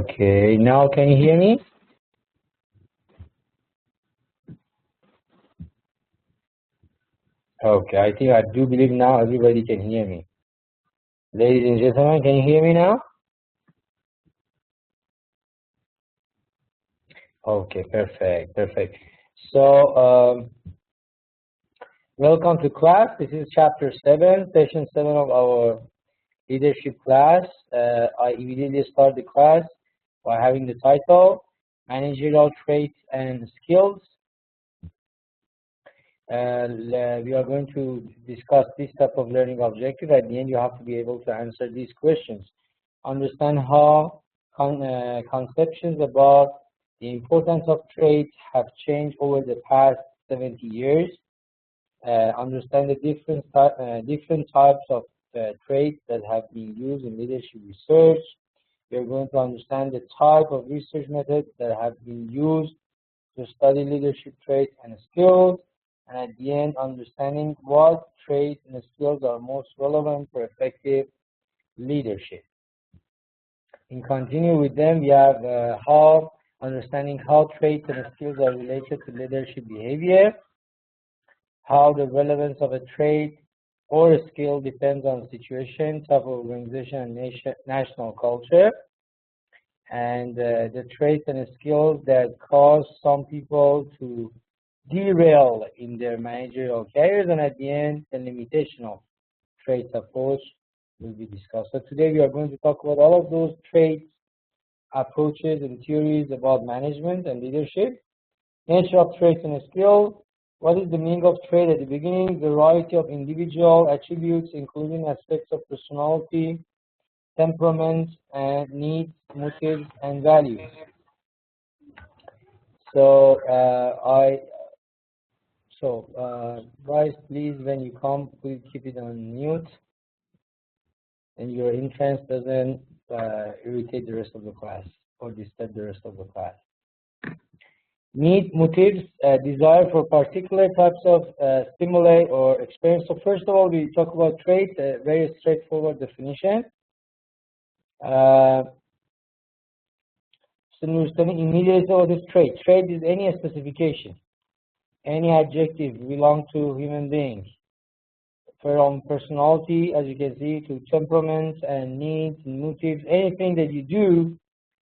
Okay, now can you hear me? Okay, I do believe now everybody can hear me. Ladies and gentlemen, can you hear me now? Okay, perfect. So, welcome to class. This is chapter 7, session 7 of our leadership class. I immediately start the class by having the title, Managerial Traits and Skills. We are going to discuss this type of learning objective. At the end, you have to be able to answer these questions. Understand how conceptions about the importance of traits have changed over the past 70 years. Understand the different types of traits that have been used in leadership research. We are going to understand the type of research methods that have been used to study leadership traits and skills. And at the end, understanding what traits and skills are most relevant for effective leadership. In continue with them, we have understanding how traits and skills are related to leadership behavior, how the relevance of a trait or a skill depends on situation, type of organization, and national culture, and the traits and skills that cause some people to derail in their managerial careers, and at the end, the limitation of traits approach will be discussed. So today we are going to talk about all of those traits, approaches, and theories about management and leadership. Nature of traits and skills. What is the meaning of trait at the beginning? Variety of individual attributes, including aspects of personality, temperament, and needs, motives, and values. So guys, please, when you come, please keep it on mute, and your entrance doesn't irritate the rest of the class or disturb the rest of the class. Need, motives, desire for particular types of stimuli or experience. So first of all, we talk about traits, a very straightforward definition. So understanding immediately what is trait. Trait is any specification, any adjective belong to human beings. From personality, as you can see, to temperaments and needs and motives, anything that you do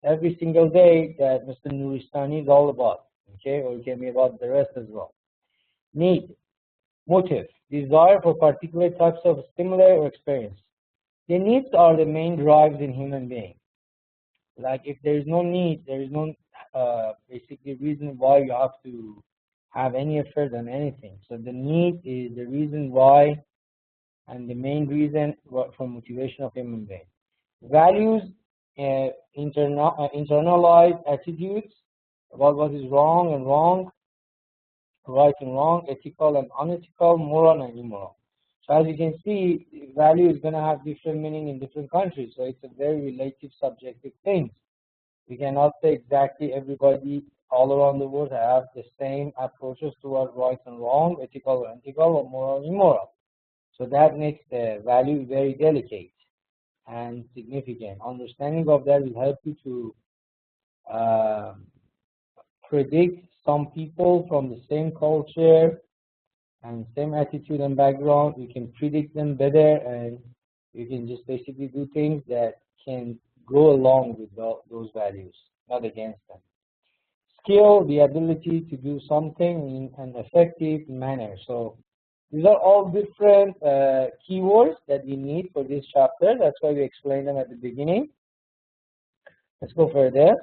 every single day that Mr. Nuristani is all about, okay, or it can be about the rest as well. Need, motive, desire for particular types of stimuli or experience. The needs are the main drives in human beings. Like if there is no need, there is no basically reason why you have to have any effort on anything. So the need is the reason why and the main reason for motivation of human beings. Values, internalized attitudes about what is wrong and wrong, right and wrong, ethical and unethical, moral and immoral. So as you can see, value is going to have different meaning in different countries. So it's a very relative, subjective thing. We cannot say exactly everybody all around the world have the same approaches towards right and wrong, ethical and unethical, or moral and immoral. So that makes the value very delicate and significant. Understanding of that will help you to predict some people from the same culture and same attitude and background. You can predict them better, and you can just basically do things that can go along with those values, not against them. Skill, the ability to do something in an effective manner. So these are all different keywords that we need for this chapter. That's why we explained them at the beginning. Let's go further.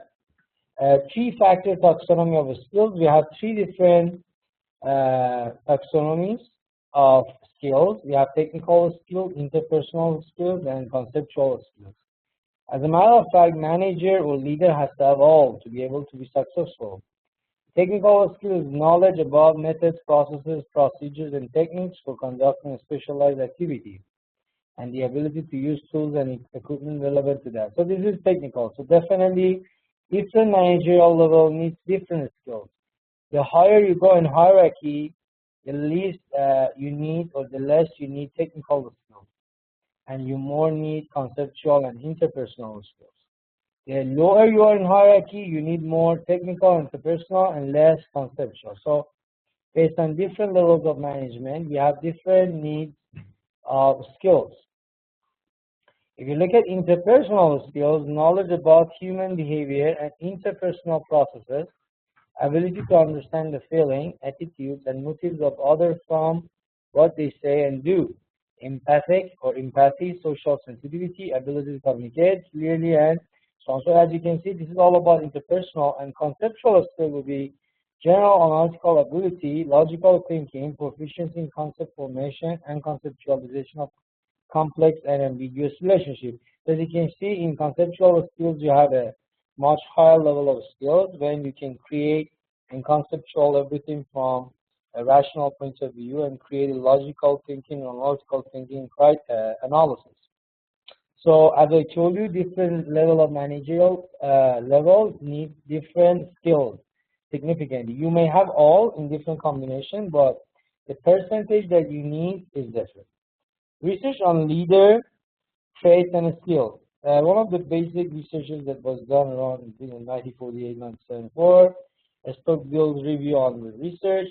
Three-factor taxonomy of skills. We have three different taxonomies of skills. We have technical skills, interpersonal skills, and conceptual skills. As a matter of fact, manager or leader has to have all to be able to be successful. Technical skills is knowledge about methods, processes, procedures, and techniques for conducting a specialized activity, and the ability to use tools and equipment relevant to that. So this is technical. So definitely, different managerial level needs different skills. The higher you go in hierarchy, the least you need, or the less you need technical skills, and you more need conceptual and interpersonal skills. The lower you are in hierarchy, you need more technical, interpersonal, and less conceptual. So based on different levels of management, we have different needs of skills. If you look at interpersonal skills, knowledge about human behavior and interpersonal processes, ability to understand the feeling, attitudes, and motives of others from what they say and do. Empathic or empathy, social sensitivity, ability to communicate clearly and so on. So as you can see, this is all about interpersonal, and conceptual skill will be general analytical ability, logical thinking, proficiency in concept formation, and conceptualization of complex and ambiguous relationships. As you can see, in conceptual skills, you have a much higher level of skills when you can create and conceptual everything from a rational point of view and create a logical thinking and analytical thinking analysis. So as I told you, different level of managerial levels need different skills significantly. You may have all in different combination, but the percentage that you need is different. Research on leader traits and skills. One of the basic researches that was done around 1948-1974, Stockdale's review on the research.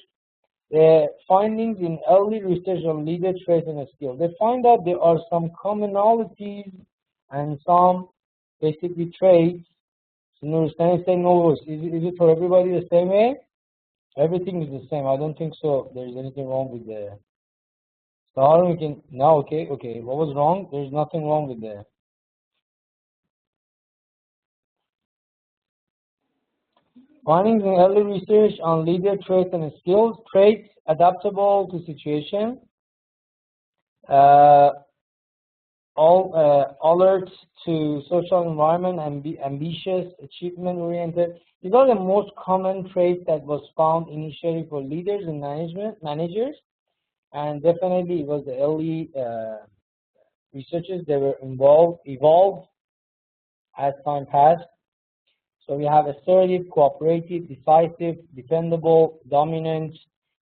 The findings in early research on leader traits and skills. They find out there are some commonalities and some basically traits. So understand, say no. Is it for everybody the same way? Everything is the same. I don't think so. There's anything wrong with the. So how we can now? Okay. What was wrong? There's nothing wrong with the. Findings in early research on leader traits and skills. Traits adaptable to situation. Alert to social environment, ambitious, achievement-oriented. These are the most common traits that was found initially for leaders and managers, and definitely it was the early researchers that were evolved as time passed. So we have assertive, cooperative, decisive, dependable, dominant,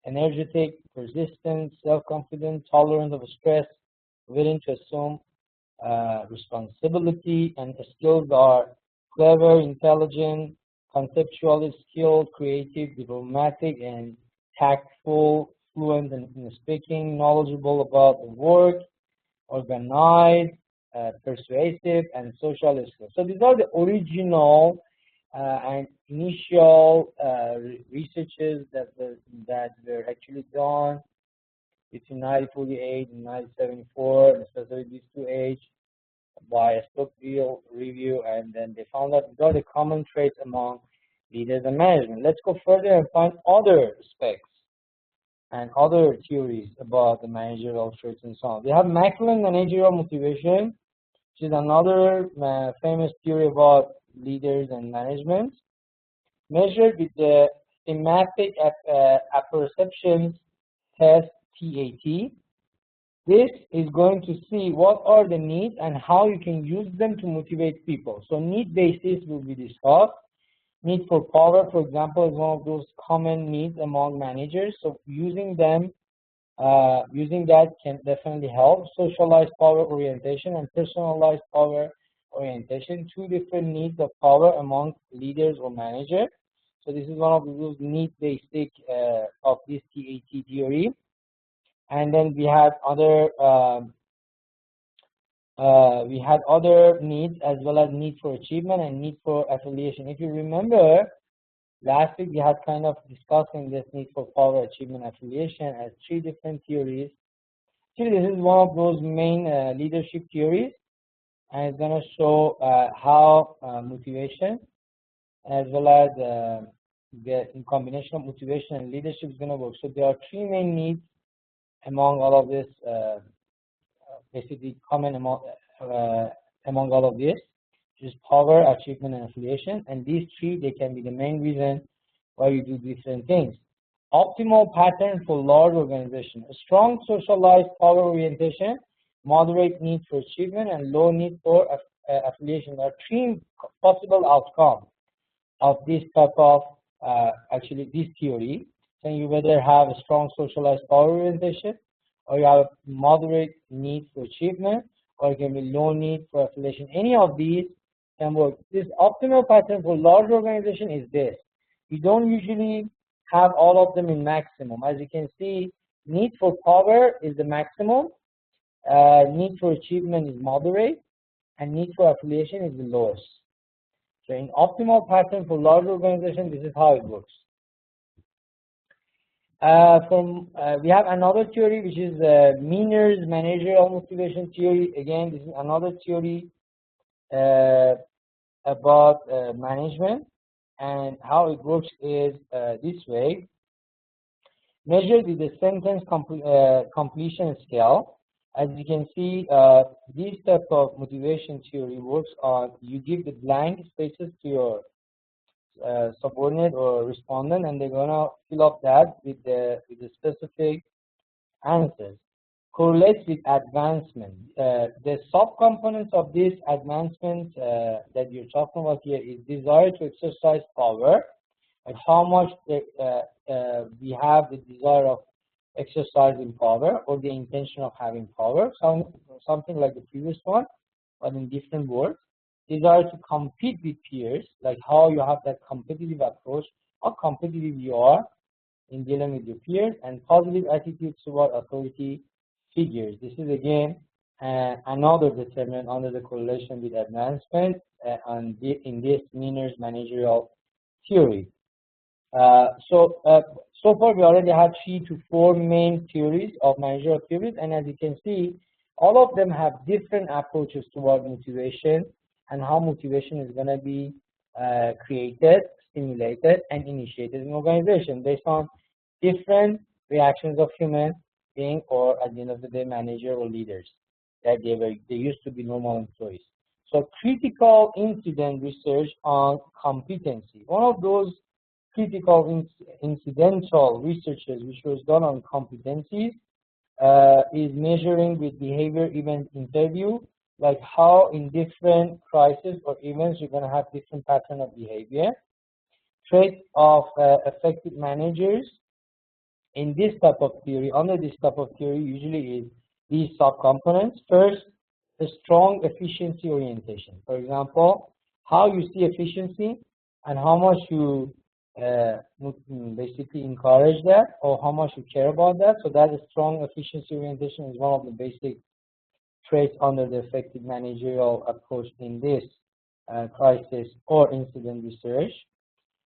energetic, persistent, self-confident, tolerant of stress, willing to assume responsibility, and the skills are clever, intelligent, conceptually skilled, creative, diplomatic, and tactful, fluent in speaking, knowledgeable about the work, organized, persuasive, and social skills. So these are the original and initial researches that were actually done between 1948 and 1974, especially these two ages, by a Stockdale review, and then they found out these are the common traits among leaders and management. Let's go further and find other specs and other theories about the managerial traits and so on. We have Macklin managerial motivation, which is another famous theory about leaders and management, measured with the thematic apperceptions test, TAT. This is going to see what are the needs and how you can use them to motivate people. So need basis will be discussed. Need for power, for example, is one of those common needs among managers. So using them, using that can definitely help. Socialized power orientation and personalized power orientation, two different needs of power among leaders or managers. So this is one of those need basic of this TAT theory. And then we had other needs as well as need for achievement and need for affiliation. If you remember, last week we had kind of discussing this need for power, achievement, affiliation as three different theories. Actually, this is one of those main leadership theories, and it's going to show how motivation as well as the combination of motivation and leadership is going to work. So there are three main needs among all of this, basically common among all of this, which is power, achievement, and affiliation. And these three, they can be the main reason why you do different things. Optimal pattern for large organization: a strong socialized power orientation, moderate need for achievement, and low need for affiliation. There are three possible outcomes of this type of actually this theory. Then you whether have a strong socialized power orientation, or you have a moderate need for achievement, or it can be low need for affiliation. Any of these can work. This optimal pattern for large organization is this. You don't usually have all of them in maximum. As you can see, need for power is the maximum, need for achievement is moderate, and need for affiliation is the lowest. So in optimal pattern for large organization, this is how it works. We have another theory, which is Miner's managerial motivation theory. Again, this is another theory about management, and how it works is this way. Measured with the sentence completion scale. As you can see, this type of motivation theory works on, you give the blank spaces to your subordinate or respondent, and they're gonna fill up that with the specific answers. Correlates with advancement. The subcomponents of this advancement that you're talking about here is desire to exercise power, and how much we have the desire of exercising power, or the intention of having power, something like the previous one, but in different words. Desire to compete with peers, like how you have that competitive approach, how competitive you are in dealing with your peers, and positive attitudes toward authority figures. This is again another determinant under the correlation with advancement in this Miner's managerial theory. So far we already have 3 to 4 main theories of managerial theories, and as you can see, all of them have different approaches toward motivation and how motivation is going to be created, stimulated, and initiated in organization based on different reactions of human being, or at the end of the day, manager or leaders that they used to be normal employees. So critical incident research on competency. One of those critical incidental researches which was done on competencies is measuring with behavior event interview, like how in different crises or events you're going to have different pattern of behavior. Traits of effective managers. In this type of theory, under this type of theory, usually is these subcomponents. First, a strong efficiency orientation. For example, how you see efficiency and how much you basically encourage that, or how much you care about that. So that is strong efficiency orientation is one of the basic traits under the effective managerial approach in this crisis or incident research.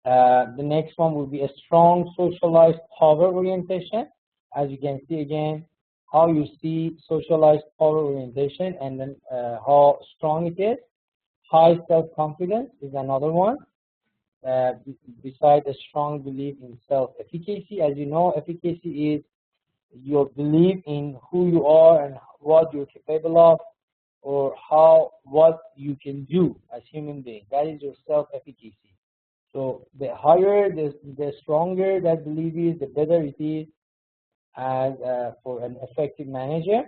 The next one will be a strong socialized power orientation. As you can see again, how you see socialized power orientation, and then how strong it is. High self-confidence is another one. Besides a strong belief in self-efficacy, as you know, efficacy is your belief in who you are and what you're capable of, or what you can do as human being. That is your self-efficacy. So the higher, the stronger that belief is, the better it is as for an effective manager.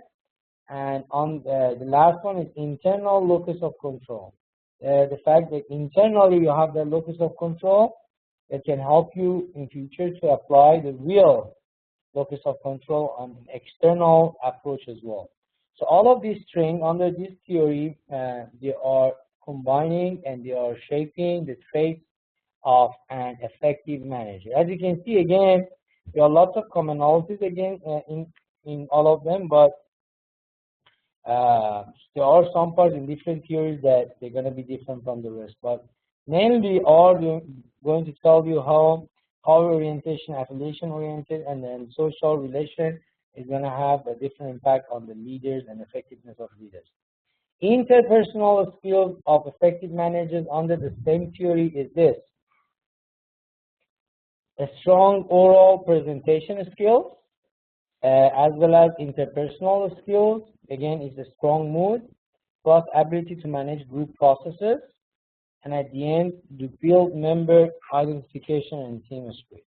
And on the last one is internal locus of control. The fact that internally you have the locus of control that can help you in future to apply the real locus of control on an external approach as well. So all of these trained under this theory, they are combining and they are shaping the traits of an effective manager. As you can see again, there are lots of commonalities again in all of them, but there are some parts in different theories that they're going to be different from the rest. But mainly all going to tell you how power orientation, affiliation oriented, and then social relation is going to have a different impact on the leaders and effectiveness of leaders. Interpersonal skills of effective managers under the same theory is this: a strong oral presentation skills, as well as interpersonal skills. Again, it's a strong mood, plus ability to manage group processes, and at the end, to build member identification and team spirit.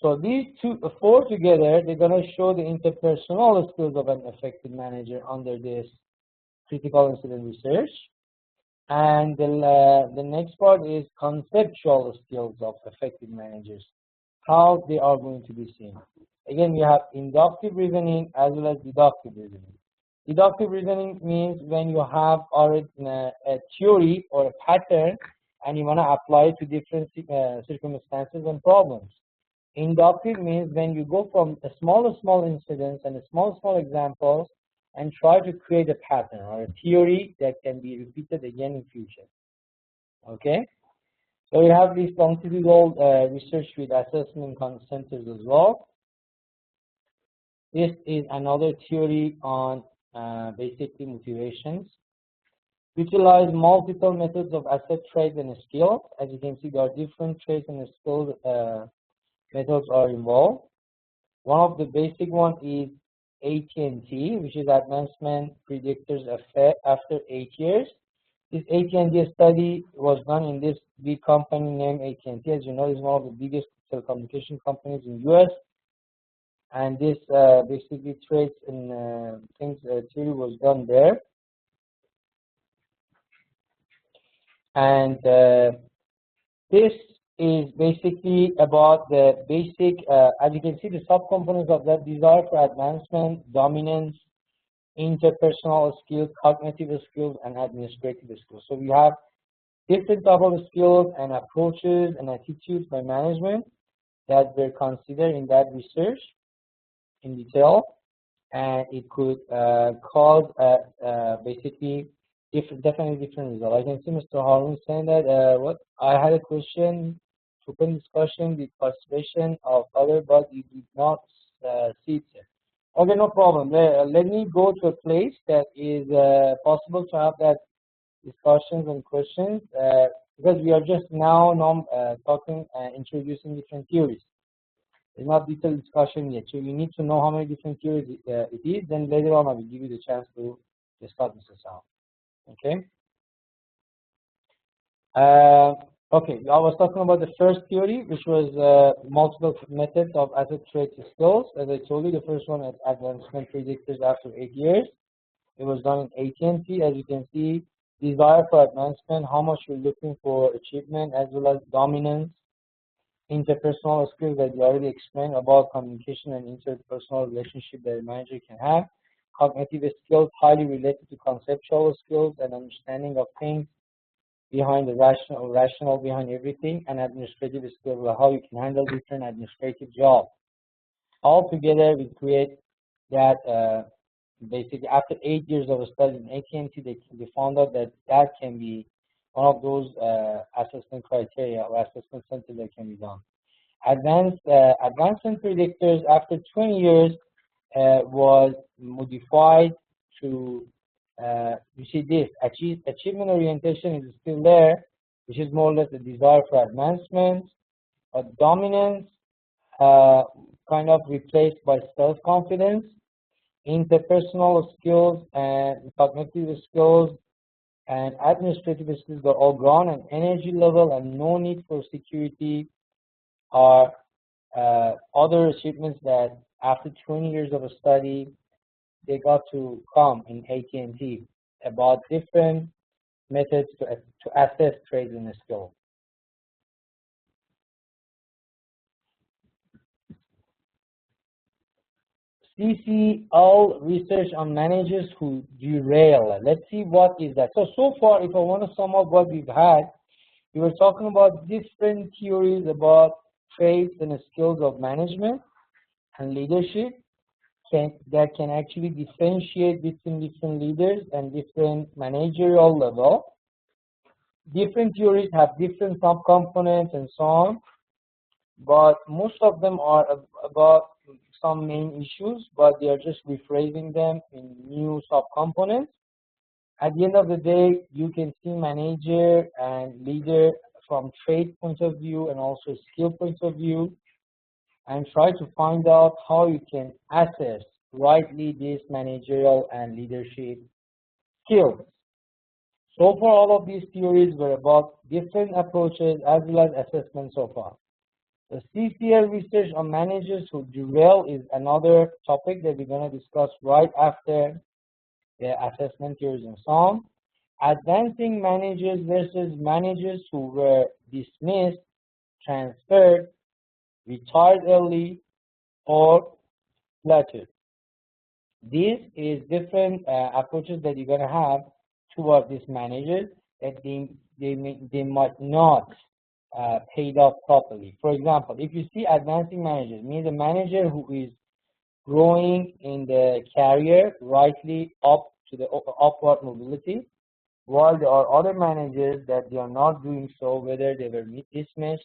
So these four together, they're going to show the interpersonal skills of an effective manager under this critical incident research. And the next part is conceptual skills of effective managers, how they are going to be seen. Again, we have inductive reasoning as well as deductive reasoning. Deductive reasoning means when you have already a theory or a pattern and you want to apply it to different circumstances and problems. Inductive means when you go from a small incidents and a small examples and try to create a pattern or a theory that can be repeated again in future. Okay? So we have this longitudinal research with assessment centers as well. This is another theory on basically motivations. Utilize multiple methods of assess traits and skills. As you can see, there are different traits and skills methods are involved. One of the basic one is AT&T, which is Advancement Predictors after 8 years. This AT&T study was done in this big company named AT&T. As you know, it's one of the biggest telecommunication companies in US. And this basically traits and things theory was done there. And this is basically about the basic, as you can see, the subcomponents of that: desire for advancement, dominance, interpersonal skills, cognitive skills, and administrative skills. So we have different types of skills and approaches and attitudes by management that were considered in that research in detail, and it could cause basically definitely different results. I can see Mr. Harun saying that what I had a question, open discussion with participation of other, but you did not see it. Okay, no problem. Let me go to a place that is possible to have that discussions and questions because we are just now talking introducing different theories. It's not detailed discussion yet, so you need to know how many different theories it is. Then later on, I will give you the chance to discuss this out. Okay. Okay. I was talking about the first theory, which was multiple methods of asset traits skills. As I told you, the first one is advancement predictors after 8 years. It was done in AT&T. As you can see, desire for advancement, how much you're looking for achievement, as well as dominance. Interpersonal skills that you already explained about communication and interpersonal relationship that a manager can have. Cognitive skills, highly related to conceptual skills and understanding of things behind the rational behind everything, and administrative skills, how you can handle different administrative jobs. All together, we create that basically after 8 years of study in AT&T, they found out that can be one of those assessment criteria or assessment centers that can be done. Advancement predictors after 20 years was modified to, you see this, achievement orientation is still there, which is more or less the desire for advancement, but dominance kind of replaced by self-confidence, interpersonal skills and cognitive skills and administrative skills are all gone, and energy level and no need for security are other achievements that after 20 years of a study, they got to come in AT&T about different methods to assess traits and skills. CCL research on managers who derail. Let's see what is that. So far, if I want to sum up what we've had, we were talking about different theories about traits and skills of management and leadership that can actually differentiate between different leaders and different managerial level. Different theories have different subcomponents and so on, but most of them are about some main issues, but they are just rephrasing them in new subcomponents. At the end of the day, you can see manager and leader from trait point of view and also skill point of view, and try to find out how you can assess rightly these managerial and leadership skills. So far, all of these theories were about different approaches as well as assessment so far. The CCL research on managers who derail is another topic that we're going to discuss right after the assessment theories and so on. Advancing managers versus managers who were dismissed, transferred, retired early, or flattered. This is different approaches that you're going to have toward these managers that they might not paid off properly. For example, if you see advancing managers, means a manager who is growing in the career rightly up to the upward mobility, while there are other managers that they are not doing so, whether they were dismissed,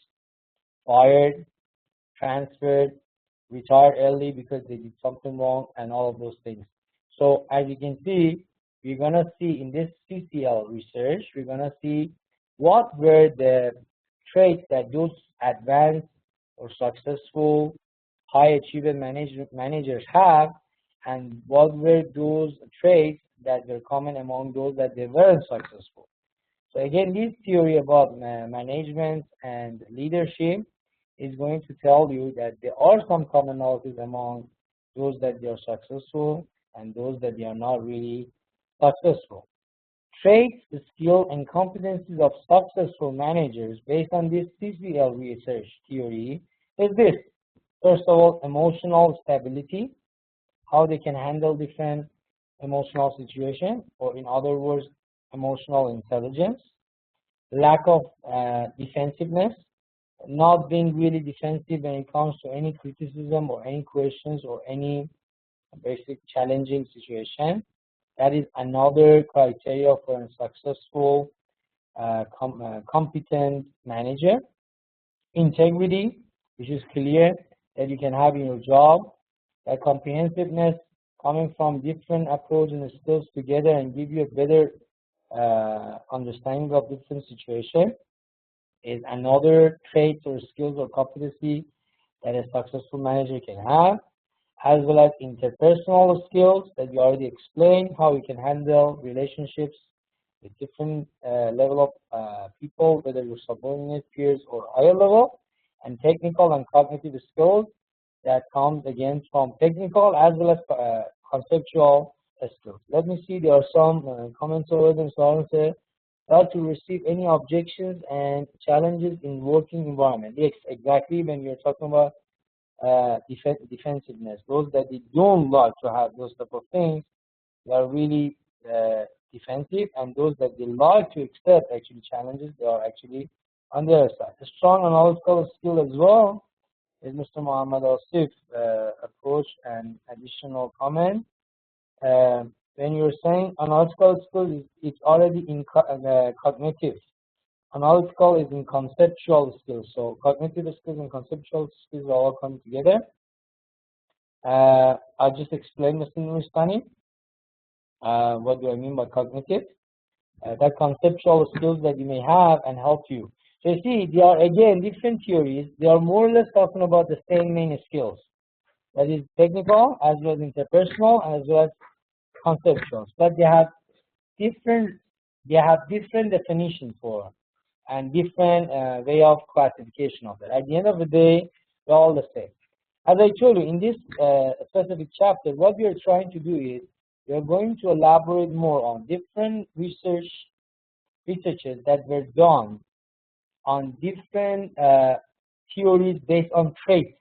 fired, transferred, retired early because they did something wrong, and all of those things. So as you can see, we're going to see in this CCL research, we're going to see what were the traits that those advanced or successful high achieving managers have, and what were those traits that were common among those that they weren't successful. So again, this theory about management and leadership is going to tell you that there are some commonalities among those that they are successful and those that they are not really successful. Traits, skill, and competencies of successful managers based on this CCL research theory is this. First of all, emotional stability, how they can handle different emotional situations, or in other words, emotional intelligence. Lack of defensiveness, not being really defensive when it comes to any criticism or any questions or any basic challenging situation. That is another criteria for a successful, competent manager. Integrity, which is clear that you can have in your job. That comprehensiveness, coming from different approaches and skills together and give you a better understanding of different situations, is another trait or skills or competency that a successful manager can have, as well as interpersonal skills that we already explained, how you can handle relationships with different level of people, whether you're subordinate, peers, or higher level, and technical and cognitive skills that comes again from technical as well as conceptual skills. Let me see, there are some comments over there. So I say, not to receive any objections and challenges in working environment. Yes, exactly. When you're talking about defensiveness, those that they don't like to have those type of things, they are really defensive, and those that they like to accept actually challenges, they are actually on the other side. A strong analytical skill as well is Mr. Muhammad Asif approach and additional comment. When you're saying analytical skills, it's already in cognitive. Analytical is in conceptual skills. So cognitive skills and conceptual skills all come together. I'll just explain, Mr. Nuristani. What do I mean by cognitive? That conceptual skills that you may have and help you. So you see, they are again different theories. They are more or less talking about the same main skills. That is technical as well as interpersonal as well as conceptual. But they have different definitions for and different way of classification of it. At the end of the day, they're all the same. As I told you, in this specific chapter, what we are trying to do is we are going to elaborate more on different researches that were done on different theories based on traits.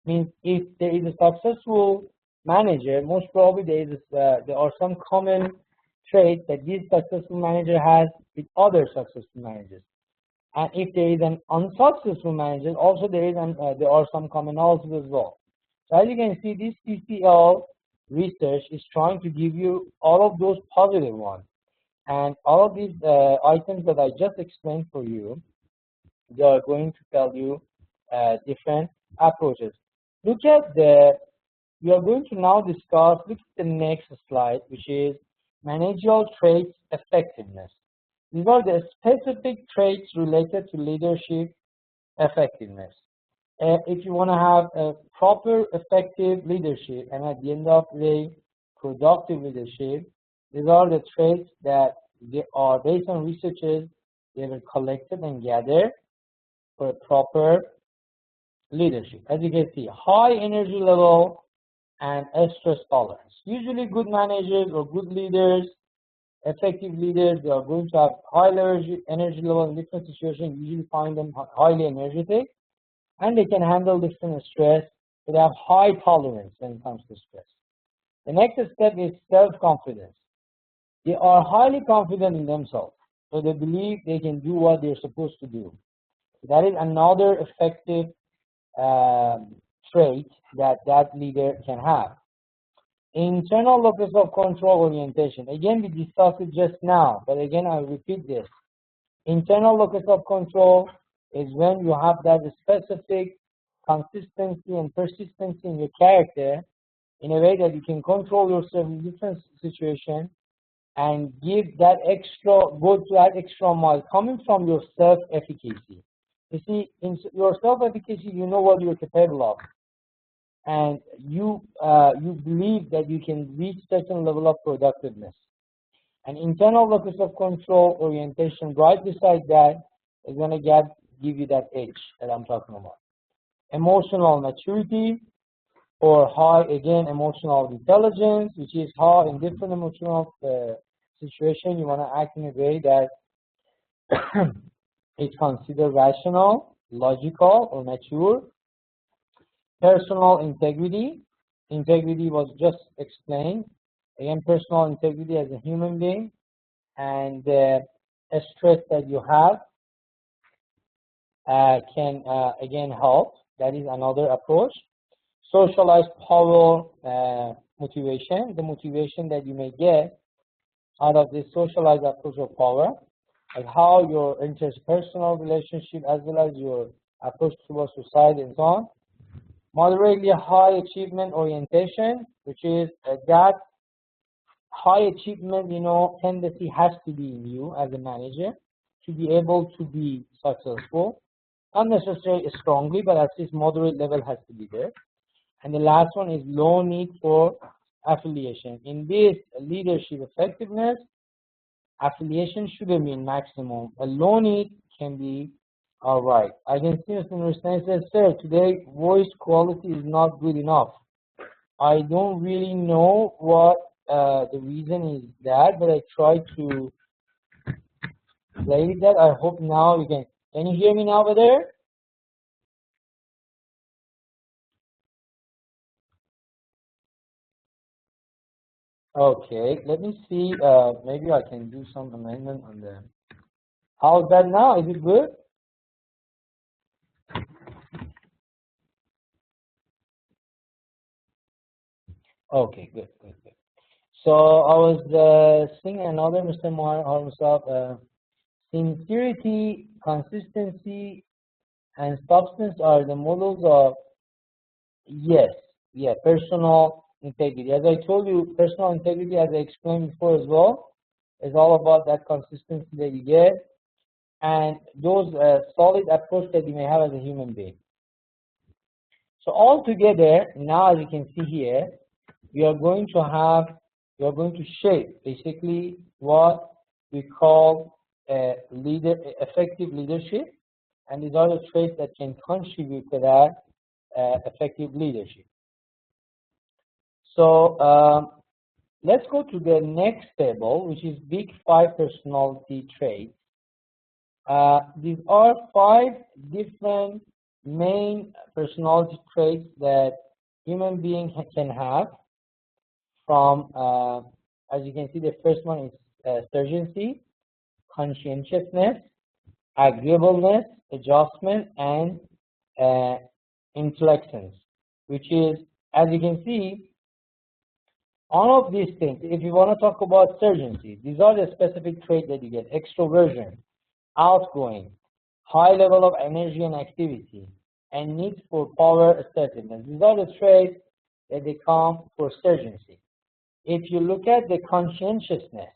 Means if there is a successful manager, most probably there are some common traits that this successful manager has with other successful managers. And if there is an unsuccessful manager, also there are some commonalities as well. So as you can see, this CCL research is trying to give you all of those positive ones. And all of these items that I just explained for you, they are going to tell you different approaches. We are going to now discuss, look at the next slide, which is managerial traits effectiveness. These are the specific traits related to leadership effectiveness. If you want to have a proper, effective leadership, and at the end of the day, productive leadership, these are the traits that they are based on researches they were collected and gathered for proper leadership. As you can see, high energy level and stress tolerance. Usually good managers or good leaders, effective leaders, they are going to have high energy level in different situations. You usually find them highly energetic, and they can handle different stress. So they have high tolerance when it comes to stress. The next step is self-confidence. They are highly confident in themselves, so they believe they can do what they're supposed to do. That is another effective trait that leader can have. Internal locus of control orientation. Again, we discussed it just now, but again, I'll repeat this. Internal locus of control is when you have that specific consistency and persistency in your character in a way that you can control yourself in different situations and give that go to that extra mile coming from your self-efficacy. You see, in your self-efficacy, you know what you're capable of, and you believe that you can reach certain level of productiveness. And internal locus of control orientation right beside that is going to give you that edge that I'm talking about. Emotional maturity, or high, again, emotional intelligence, which is how in different emotional situation you want to act in a way that is considered rational, logical, or mature. Personal integrity. Integrity was just explained. Again, personal integrity as a human being, and a stress that you have can again help. That is another approach. Socialized power motivation, the motivation that you may get out of this socialized approach of power, like how your interpersonal relationship as well as your approach towards society and so on. Moderately high achievement orientation, which is that high achievement, tendency has to be in you as a manager to be able to be successful. Not necessarily strongly, but at least moderate level has to be there. And the last one is low need for affiliation. In this leadership effectiveness, affiliation shouldn't be maximum. A low need can be all right. I can see Mr. Understand says, sir, today voice quality is not good enough. I don't really know what the reason is that, but I try to play with that. I hope now you can. Can you hear me now over there? Okay, let me see. Maybe I can do some amendment on the. How's that now? Is it good? Okay, good. So I was seeing another Mr. Harmsov. Sincerity, consistency, and substance are the models of personal integrity. As I told you, personal integrity, as I explained before as well, is all about that consistency that you get and those solid approach that you may have as a human being. So all together, now as you can see here, we are going to shape basically what we call effective leadership, and these are the traits that can contribute to that effective leadership. So let's go to the next table, which is Big 5 personality traits. These are 5 different main personality traits that human beings can have. From, as you can see, the first one is urgency, conscientiousness, agreeableness, adjustment, and intelligence, which is, as you can see, all of these things. If you want to talk about urgency, these are the specific traits that you get: extroversion, outgoing, high level of energy and activity, and need for power assertiveness. These are the traits that they come for urgency. If you look at the conscientiousness,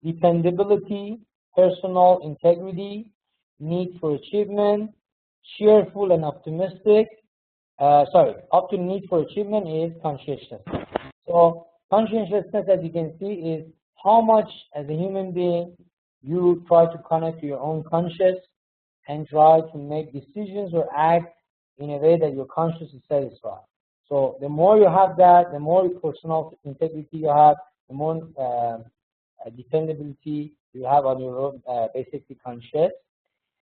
dependability, personal integrity, need for achievement, cheerful and optimistic. Up to need for achievement is conscientiousness. So conscientiousness, as you can see, is how much as a human being you try to connect to your own conscience and try to make decisions or act in a way that your conscience is satisfied. So the more you have that, the more personal integrity you have, the more dependability you have on your own basically conscience.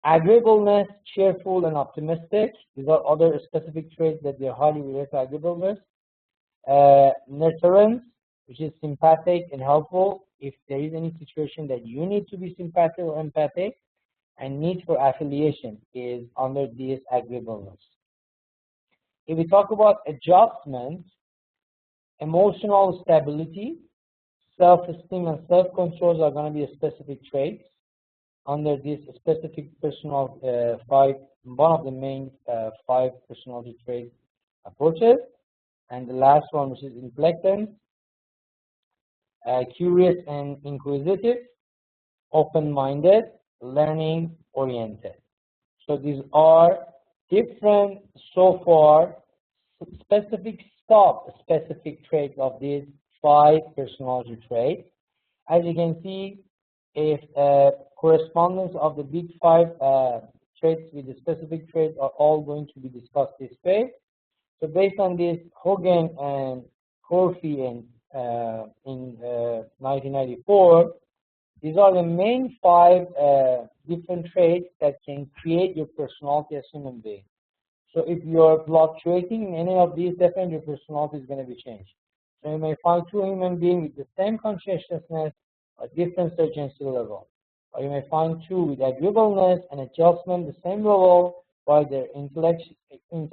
Agreeableness, cheerful and optimistic. These are other specific traits that they are highly related to agreeableness. nurturance, which is sympathetic and helpful if there is any situation that you need to be sympathetic or empathic, and need for affiliation is under this agreeableness. If we talk about adjustment, emotional stability, self-esteem, and self-control are going to be specific traits under this specific personal one of the main 5 personality trait approaches. And the last one, which is intelligent, curious and inquisitive, open-minded, learning-oriented. So these are different, so far, specific traits of these 5 personality traits. As you can see, if correspondence of the big 5 traits with the specific traits are all going to be discussed this way. So based on this, Hogan and Corfey in 1994, these are the main 5 different traits that can create your personality as a human being. So if you're fluctuating in any of these, definitely your personality is going to be changed. So you may find 2 human beings with the same conscientiousness, a different urgency level. Or you may find 2 with agreeableness and adjustment the same level, while their intelligence and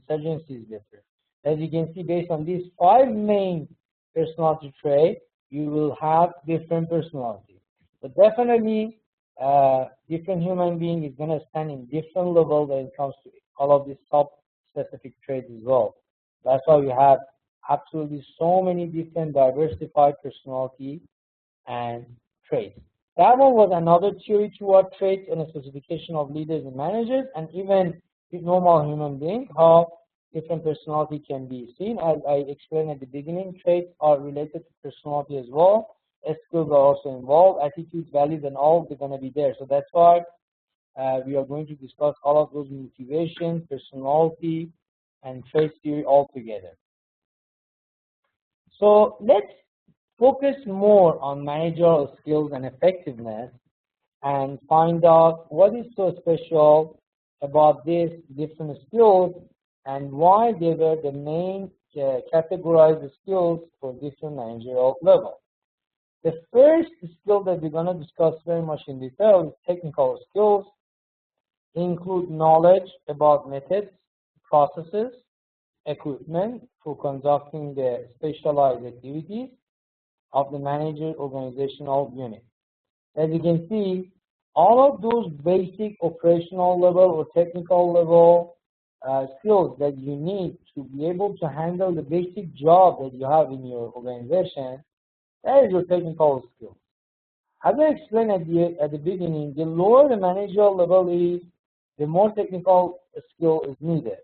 insurgency is different. As you can see, based on these 5 main personality traits, you will have different personality. But definitely, different human being is going to stand in different level when it comes to all of these sub-specific traits as well. That's why we have absolutely so many different diversified personality and traits. That one was another theory toward traits and a specification of leaders and managers, and even with normal human beings, how different personality can be seen. As I explained at the beginning, traits are related to personality as well. Skills are also involved, attitudes, values, and all they're going to be there. So that's why we are going to discuss all of those motivation, personality, and traits theory all together. So let's focus more on managerial skills and effectiveness and find out what is so special about these different skills and why they were the main categorized skills for different managerial levels. The first skill that we're going to discuss very much in detail is technical skills. They include knowledge about methods, processes, equipment for conducting the specialized activities of the manager organizational unit. As you can see, all of those basic operational level or technical level skills that you need to be able to handle the basic job that you have in your organization, that is your technical skill. As I explained at the beginning, the lower the managerial level is, the more technical skill is needed.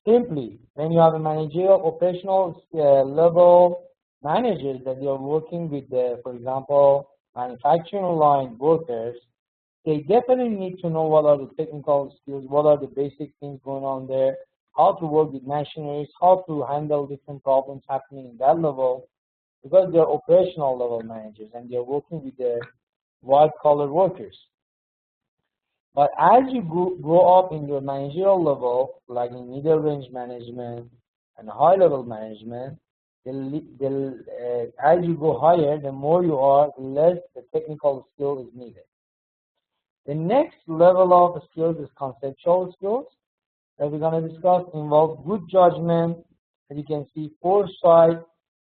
Simply, when you have a managerial operational level managers that you're working with, for example, manufacturing line workers, they definitely need to know what are the technical skills, what are the basic things going on there, how to work with machineries, how to handle different problems happening in that level, because they're operational level managers and they're working with the white-collar workers. But as you grow up in your managerial level, like in middle range management and high-level management, as you go higher, the more you are, the less the technical skill is needed. The next level of skills is conceptual skills that we're going to discuss. Involve good judgment, as you can see, foresight,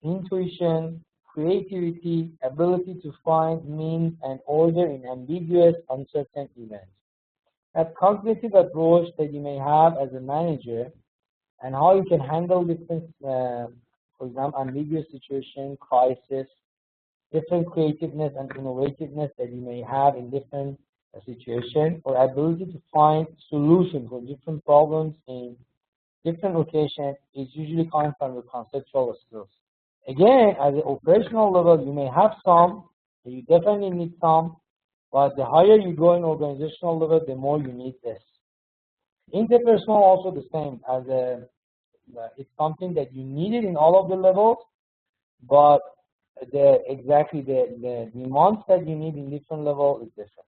intuition, creativity, ability to find means and order in ambiguous, uncertain events. That cognitive approach that you may have as a manager and how you can handle different, for example, ambiguous situation, crisis, different creativeness and innovativeness that you may have in different situations, or ability to find solutions for different problems in different locations is usually coming from the conceptual skills. Again, at the operational level, you may have some, you definitely need some, but the higher you go in organizational level, the more you need this. Interpersonal also the same, as it's something that you need it in all of the levels, but the amounts that you need in different levels is different.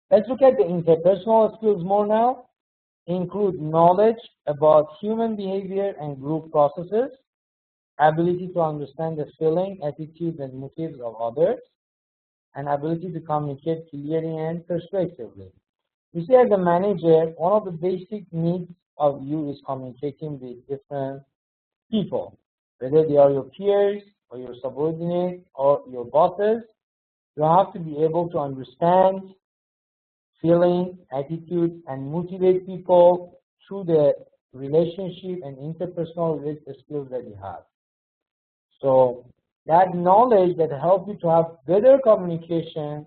Let's look at the interpersonal skills more now. include knowledge about human behavior and group processes, ability to understand the feeling, attitudes, and motives of others, and ability to communicate clearly and persuasively. You see, as a manager, one of the basic needs of you is communicating with different people, whether they are your peers or your subordinates or your bosses. You have to be able to understand feelings, attitudes, and motivate people through the relationship and interpersonal skills that you have. So that knowledge that helps you to have better communication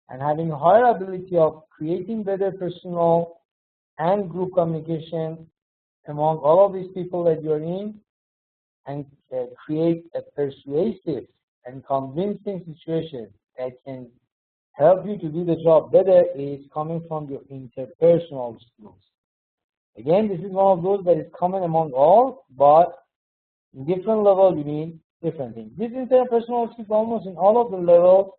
and having higher ability of creating better personal and group communication among all of these people that you're in, and create a persuasive and convincing situation that can help you to do the job better, is coming from your interpersonal skills. Again, this is one of those that is common among all, but in different levels you need different things. This interpersonal skills, almost in all of the levels,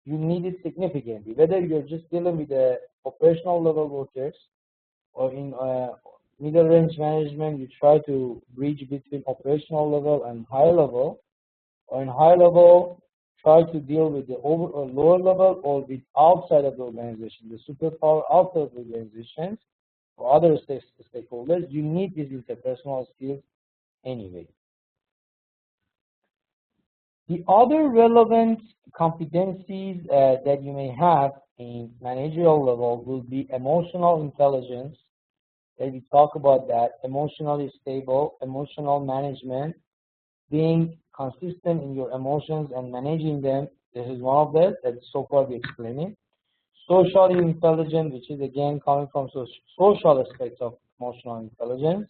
you need it significantly. Whether you're just dealing with the operational level workers, or in middle range management, you try to bridge between operational level and high level, or in high level, try to deal with the lower level or with outside of the organization, the superpower outside of the organizations or other stakeholders. You need these interpersonal skills anyway. The other relevant competencies that you may have in managerial level will be emotional intelligence. That we talk about that, emotionally stable, emotional management, being consistent in your emotions and managing them. This is one of them that so far we explained. Socially intelligent, which is again coming from social aspects of emotional intelligence,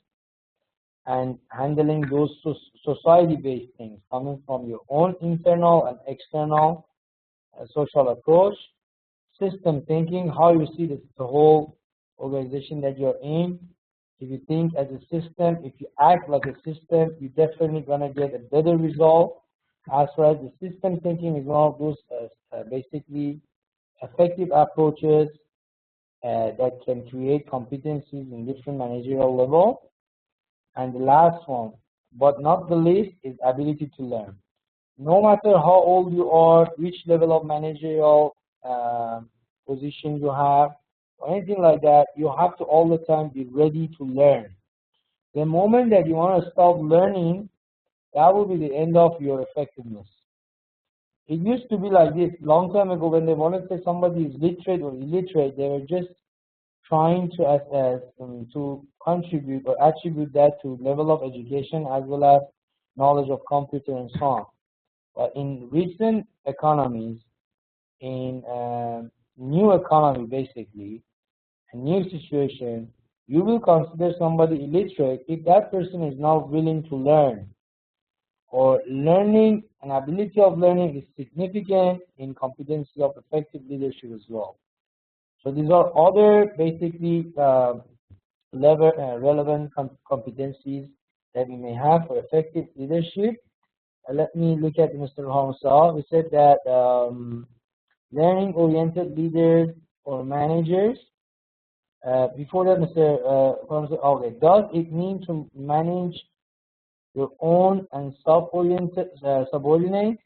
and handling those society-based things coming from your own internal and external social approach. System thinking, how you see the whole organization that you're in. If you think as a system, if you act like a system, you're definitely going to get a better result. As far as the system thinking is one of those basically effective approaches that can create competencies in different managerial levels. And the last one, but not the least, is ability to learn. No matter how old you are, which level of managerial position you have, or anything like that, you have to all the time be ready to learn. The moment that you want to stop learning, that will be the end of your effectiveness. It used to be like this long time ago. When they wanted to say somebody is literate or illiterate, they were just trying to contribute or attribute that to level of education as well as knowledge of computer and so on. But in recent economies, in new economy basically, a new situation, you will consider somebody illiterate if that person is not willing to learn, or learning and ability of learning is significant in competency of effective leadership as well. So these are other basically relevant competencies that we may have for effective leadership. Let me look at Mr. Hamza. We said that learning-oriented leaders or managers. Before that, Mr. Hamza, okay, does it mean to manage your own and subordinate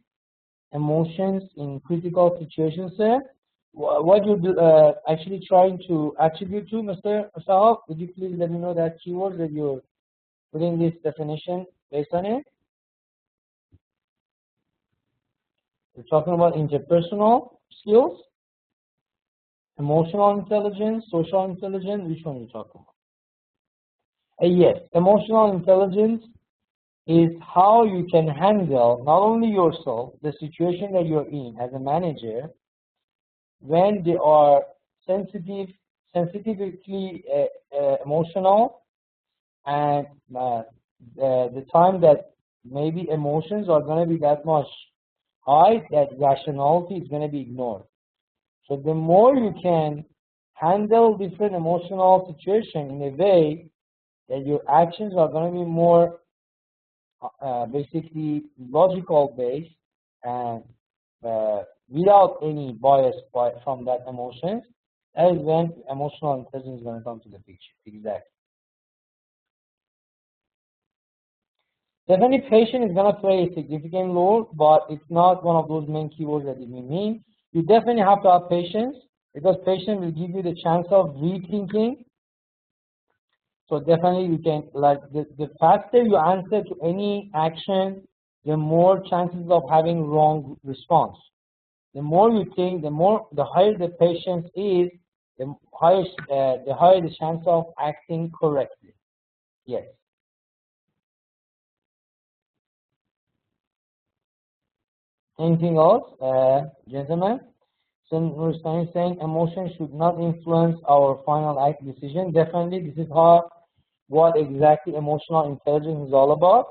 emotions in critical situations, sir? What you're actually trying to attribute to, Mr. Sahab? Would you please let me know that keyword that you're putting this definition based on it? We're talking about interpersonal skills, emotional intelligence, social intelligence. Which one are you talking about? Yes, emotional intelligence is how you can handle not only yourself, the situation that you're in as a manager, when they are sensitively emotional, and the time that maybe emotions are going to be that much high that rationality is going to be ignored. So the more you can handle different emotional situations in a way that your actions are going to be more basically logical based and without any bias from that emotions, That is when emotional intelligence is going to come to the picture. Exactly. Definitely, patience is going to play a significant role, but it's not one of those main keywords that we mean. You definitely have to have patience, because patience will give you the chance of rethinking. So definitely you can, like, the faster you answer to any action, the more chances of having wrong response. The more you think, the higher the patience is, the higher the chance of acting correctly. Yes. Anything else, gentlemen? So we're saying emotion should not influence our final act decision. Definitely, this is what exactly emotional intelligence is all about.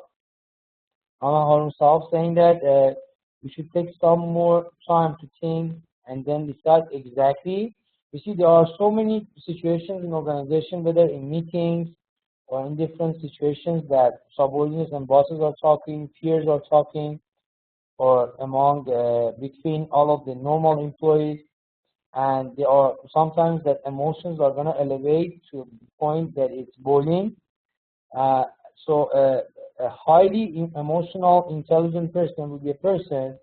Anna himself saying that we should take some more time to think and then decide exactly. You see, there are so many situations in organization, whether in meetings or in different situations, that subordinates and bosses are talking, peers are talking, or among between all of the normal employees, and there are sometimes that emotions are going to elevate to the point that it's bullying. Uh, so a highly emotional, intelligent person will be a person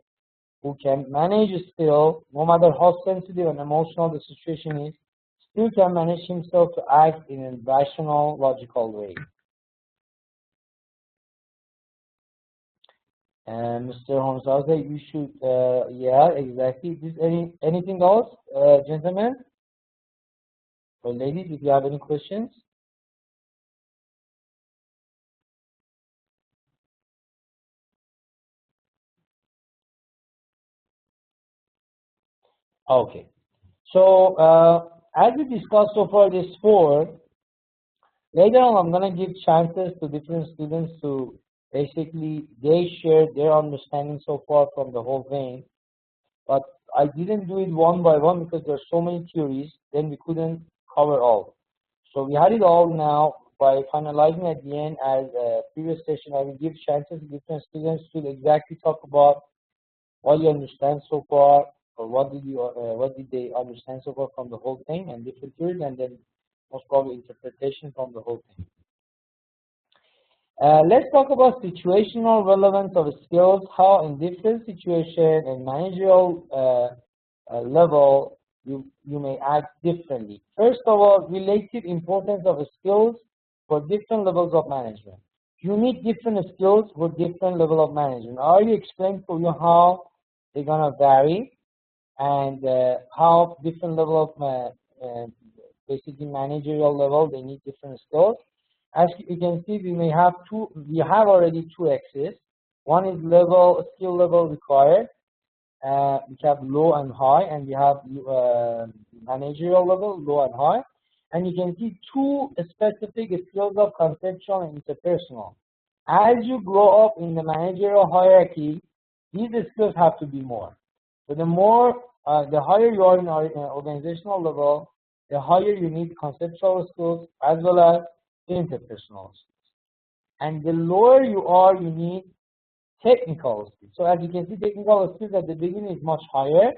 who can manage still, no matter how sensitive and emotional the situation is, still can manage himself to act in a rational, logical way. And Mr. Hamza, you should, yeah, exactly. Anything else, gentlemen or ladies, if you have any questions? Okay. So, as we discussed so far, this four, later on I'm going to give chances to different students to basically, they share their understanding so far from the whole thing. But I didn't do it one by one because there are so many theories, then we couldn't cover all. So we had it all now. By finalizing at the end, as a previous session, I will give chances to different students to exactly talk about what you understand so far, or what did they understand so far from the whole thing, and different theories, and then most probably interpretation from the whole thing. Let's talk about situational relevance of skills, how in different situations and managerial level you may act differently. First of all, relative importance of skills for different levels of management. You need different skills for different level of management. I already explained for you how they're gonna vary, and how different level of basically managerial level, they need different skills. As you can see, we have already two axes. One is skill level required, we have low and high, and we have managerial level, low and high. And you can see two specific skills of conceptual and interpersonal. As you grow up in the managerial hierarchy, these skills have to be more. So the higher you are in our organizational level, the higher you need conceptual skills as well as interpersonal skills. And the lower you are, you need technical skills. So as you can see, technical skills at the beginning is much higher,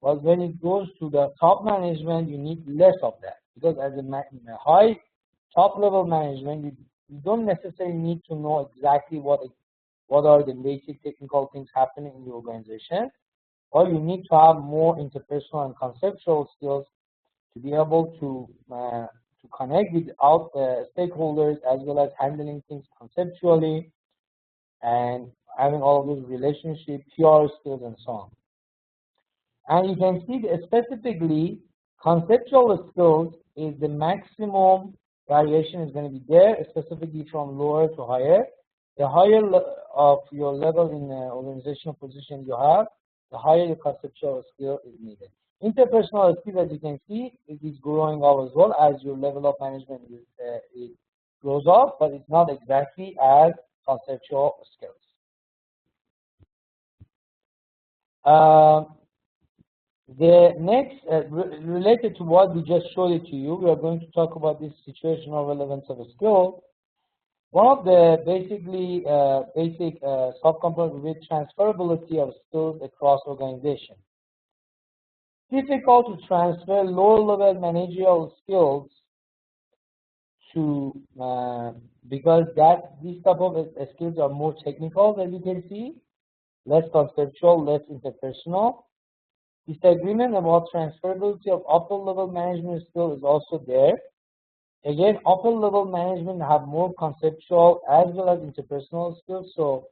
but when it goes to the top management, you need less of that. Because as a high top level management, you don't necessarily need to know exactly what are the basic technical things happening in the organization, or you need to have more interpersonal and conceptual skills to be able to connect with stakeholders, as well as handling things conceptually and having all of those relationships, PR skills, and so on. And you can see that specifically conceptual skills is the maximum variation is going to be there, specifically from lower to higher. The higher of your level in the organizational position you have, the higher the conceptual skill is needed. Interpersonal skills, as you can see, it is growing up as well as your level of management it grows up, but it's not exactly as conceptual skills. The next, related to what we just showed it to you, we are going to talk about this situational relevance of a skill. One of the basic subcomponents with transferability of skills across organization. difficult to transfer lower-level managerial skills to because these type of skills are more technical, as you can see, less conceptual, less interpersonal. Disagreement about transferability of upper-level management skill is also there. Again, upper-level management have more conceptual as well as interpersonal skills. So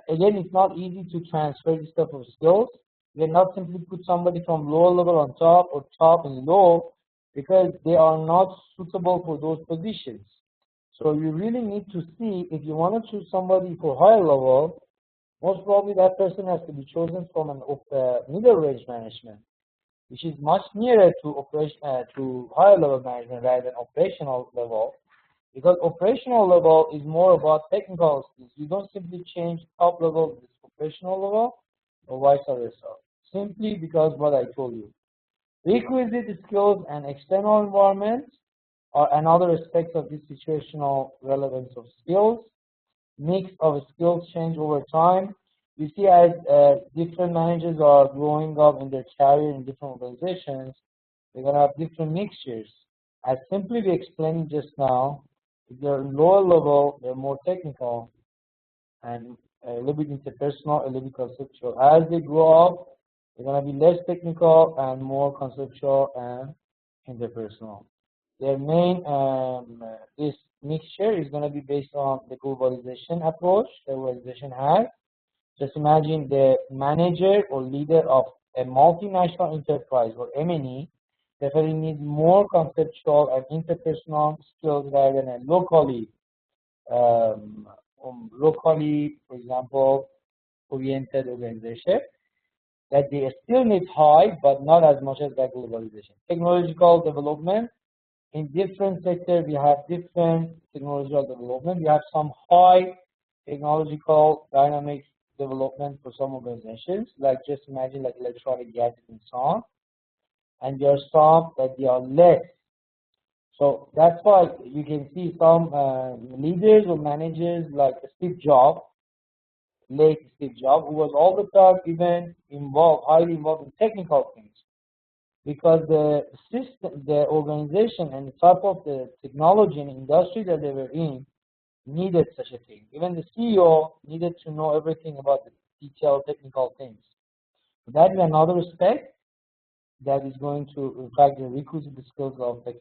again, it's not easy to transfer this type of skills. You cannot simply put somebody from lower level on top or top and low because they are not suitable for those positions. So you really need to see if you want to choose somebody for higher level, most probably that person has to be chosen from an middle range management, which is much nearer to to higher level management rather than operational level. Because operational level is more about technical skills. You don't simply change top level to this operational level or vice versa. Simply because what I told you. Requisite skills and external environment are another aspect of this situational relevance of skills. Mix of skills change over time. You see, as different managers are growing up in their career in different organizations, they're going to have different mixtures. As simply we explained just now, if they're lower level, they're more technical and a little bit interpersonal, a little bit conceptual. As they grow up, they're going to be less technical and more conceptual and interpersonal. Their main, this mixture is going to be based on the globalization approach the organization has. Just imagine the manager or leader of a multinational enterprise or M&E definitely needs more conceptual and interpersonal skills rather than a locally, for example, oriented organization. That they still need high, but not as much as that globalization. Technological development. In different sectors, we have different technological development. We have some high technological dynamics development for some organizations, like just imagine like electronic gadgets and so on. And there are some that they are less. So that's why you can see some leaders or managers like Steve Jobs, late Steve Jobs, who was all the time even involved, highly involved in technical things. Because the system, the organization and the type of the technology and industry that they were in needed such a thing. Even the CEO needed to know everything about the detailed technical things. So that is another aspect that is going to, in fact, the requisite skills of an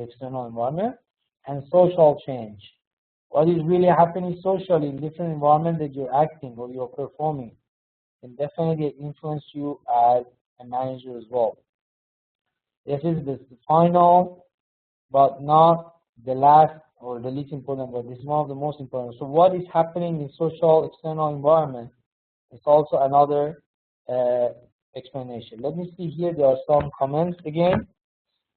external environment. And social change. What is really happening socially in different environments that you're acting or you're performing can definitely influence you as a manager as well. This is the final, but not the last or the least important, but this is one of the most important. So what is happening in social external environment is also another explanation. Let me see here, there are some comments again.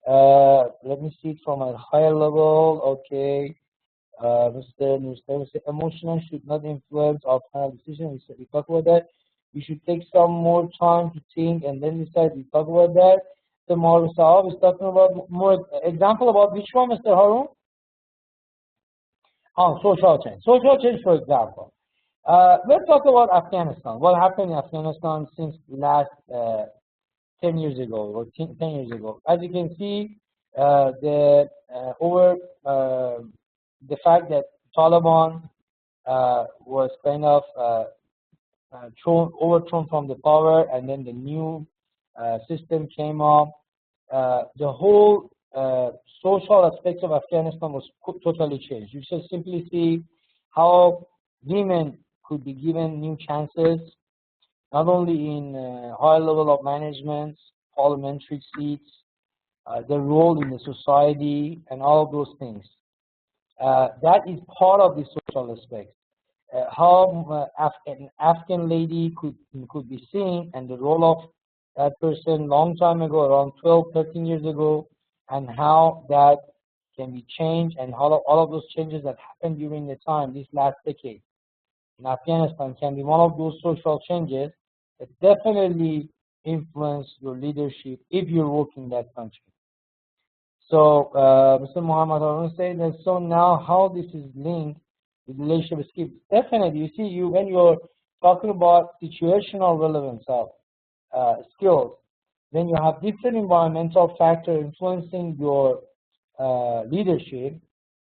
Let me see it from a higher level. Okay. Mr. Emotional should not influence our final decision. We talk about that. We should take some more time to think and then decide. We talk about that. The Mr. Saab is talking about more example about which one, Mr. Harun? Oh, social change. Social change, for example. Let's talk about Afghanistan. What happened in Afghanistan since last 10 years ago or 10 years ago? As you can see, the fact that Taliban was kind of overthrown from the power, and then the new system came up. The whole social aspects of Afghanistan was totally changed. You should simply see how women could be given new chances, not only in high level of management, parliamentary seats, their role in the society, and all of those things. That is part of the social aspect. How an Afghan lady could be seen, and the role of that person long time ago, around 12, 13 years ago, and how that can be changed, and how all of those changes that happened during the time, this last decade in Afghanistan, can be one of those social changes that definitely influence your leadership if you're working in that country. So, Mr. Muhammad Harun said that, so now how this is linked with leadership skills? Definitely, you see, when you're talking about situational relevance of skills, when you have different environmental factors influencing your leadership,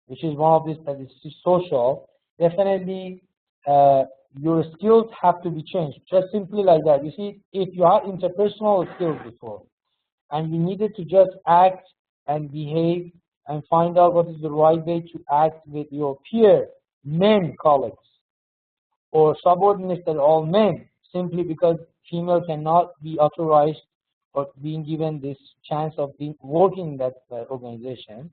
which is one of these that is social, definitely your skills have to be changed. Just simply like that. You see, if you had interpersonal skills before, and you needed to just act and behave and find out what is the right way to act with your peer men colleagues or subordinates that are all men, simply because female cannot be authorized or being given this chance of working in that organization.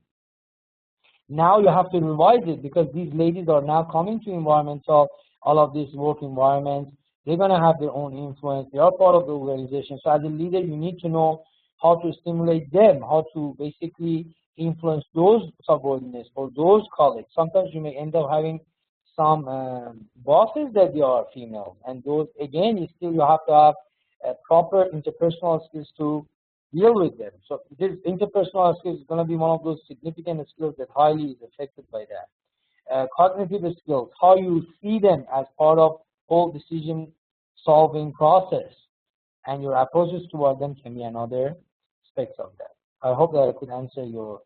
Now you have to revise it, because these ladies are now coming to environmental, all of these work environments. They're going to have their own influence. They are part of the organization. So as a leader, you need to know how to stimulate them, how to basically influence those subordinates or those colleagues. Sometimes you may end up having some bosses that they are female, and those, again, you have to have proper interpersonal skills to deal with them. So this interpersonal skills is going to be one of those significant skills that highly is affected by that. Cognitive skills, how you see them as part of whole decision solving process, and your approaches toward them can be another aspect of that. I hope that I could answer your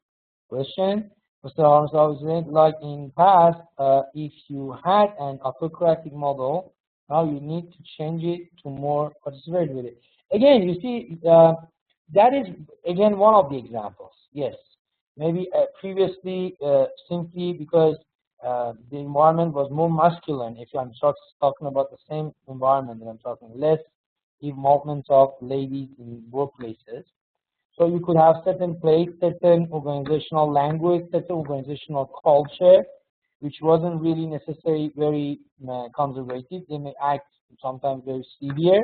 question. Mr. Harmsov said, like in past, if you had an autocratic model, now you need to change it to more participate with it. Again, you see, that is, again, one of the examples. Yes, maybe previously, simply because the environment was more masculine. If I'm talking about the same environment, and I'm talking less involvement of ladies in workplaces. So you could have certain place, certain organizational language, certain organizational culture, which wasn't really necessarily very conservative. They may act sometimes very severe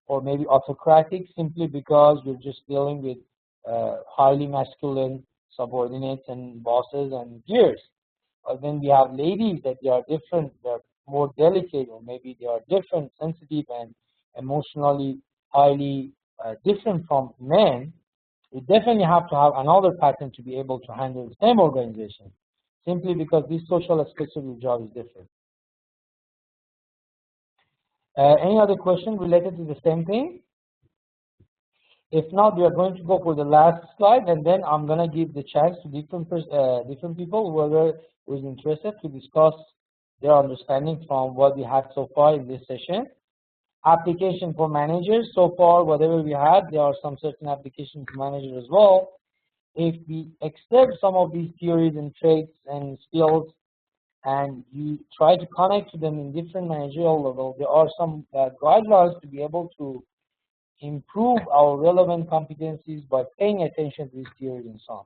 or maybe autocratic, simply because you're just dealing with highly masculine subordinates and bosses and peers. But then we have ladies that they are different, they're more delicate, or maybe they are different, sensitive, and emotionally highly different from men. You definitely have to have another pattern to be able to handle the same organization, simply because this social aspect of your job is different. Any other question related to the same thing? If not, we are going to go for the last slide, and then I'm going to give the chance to different people, whoever is interested, to discuss their understanding from what we had so far in this session. Application for managers. So far, whatever we had, there are some certain applications to managers as well. If we accept some of these theories and traits and skills, and you try to connect to them in different managerial levels, there are some guidelines to be able to improve our relevant competencies by paying attention to these theories and so on.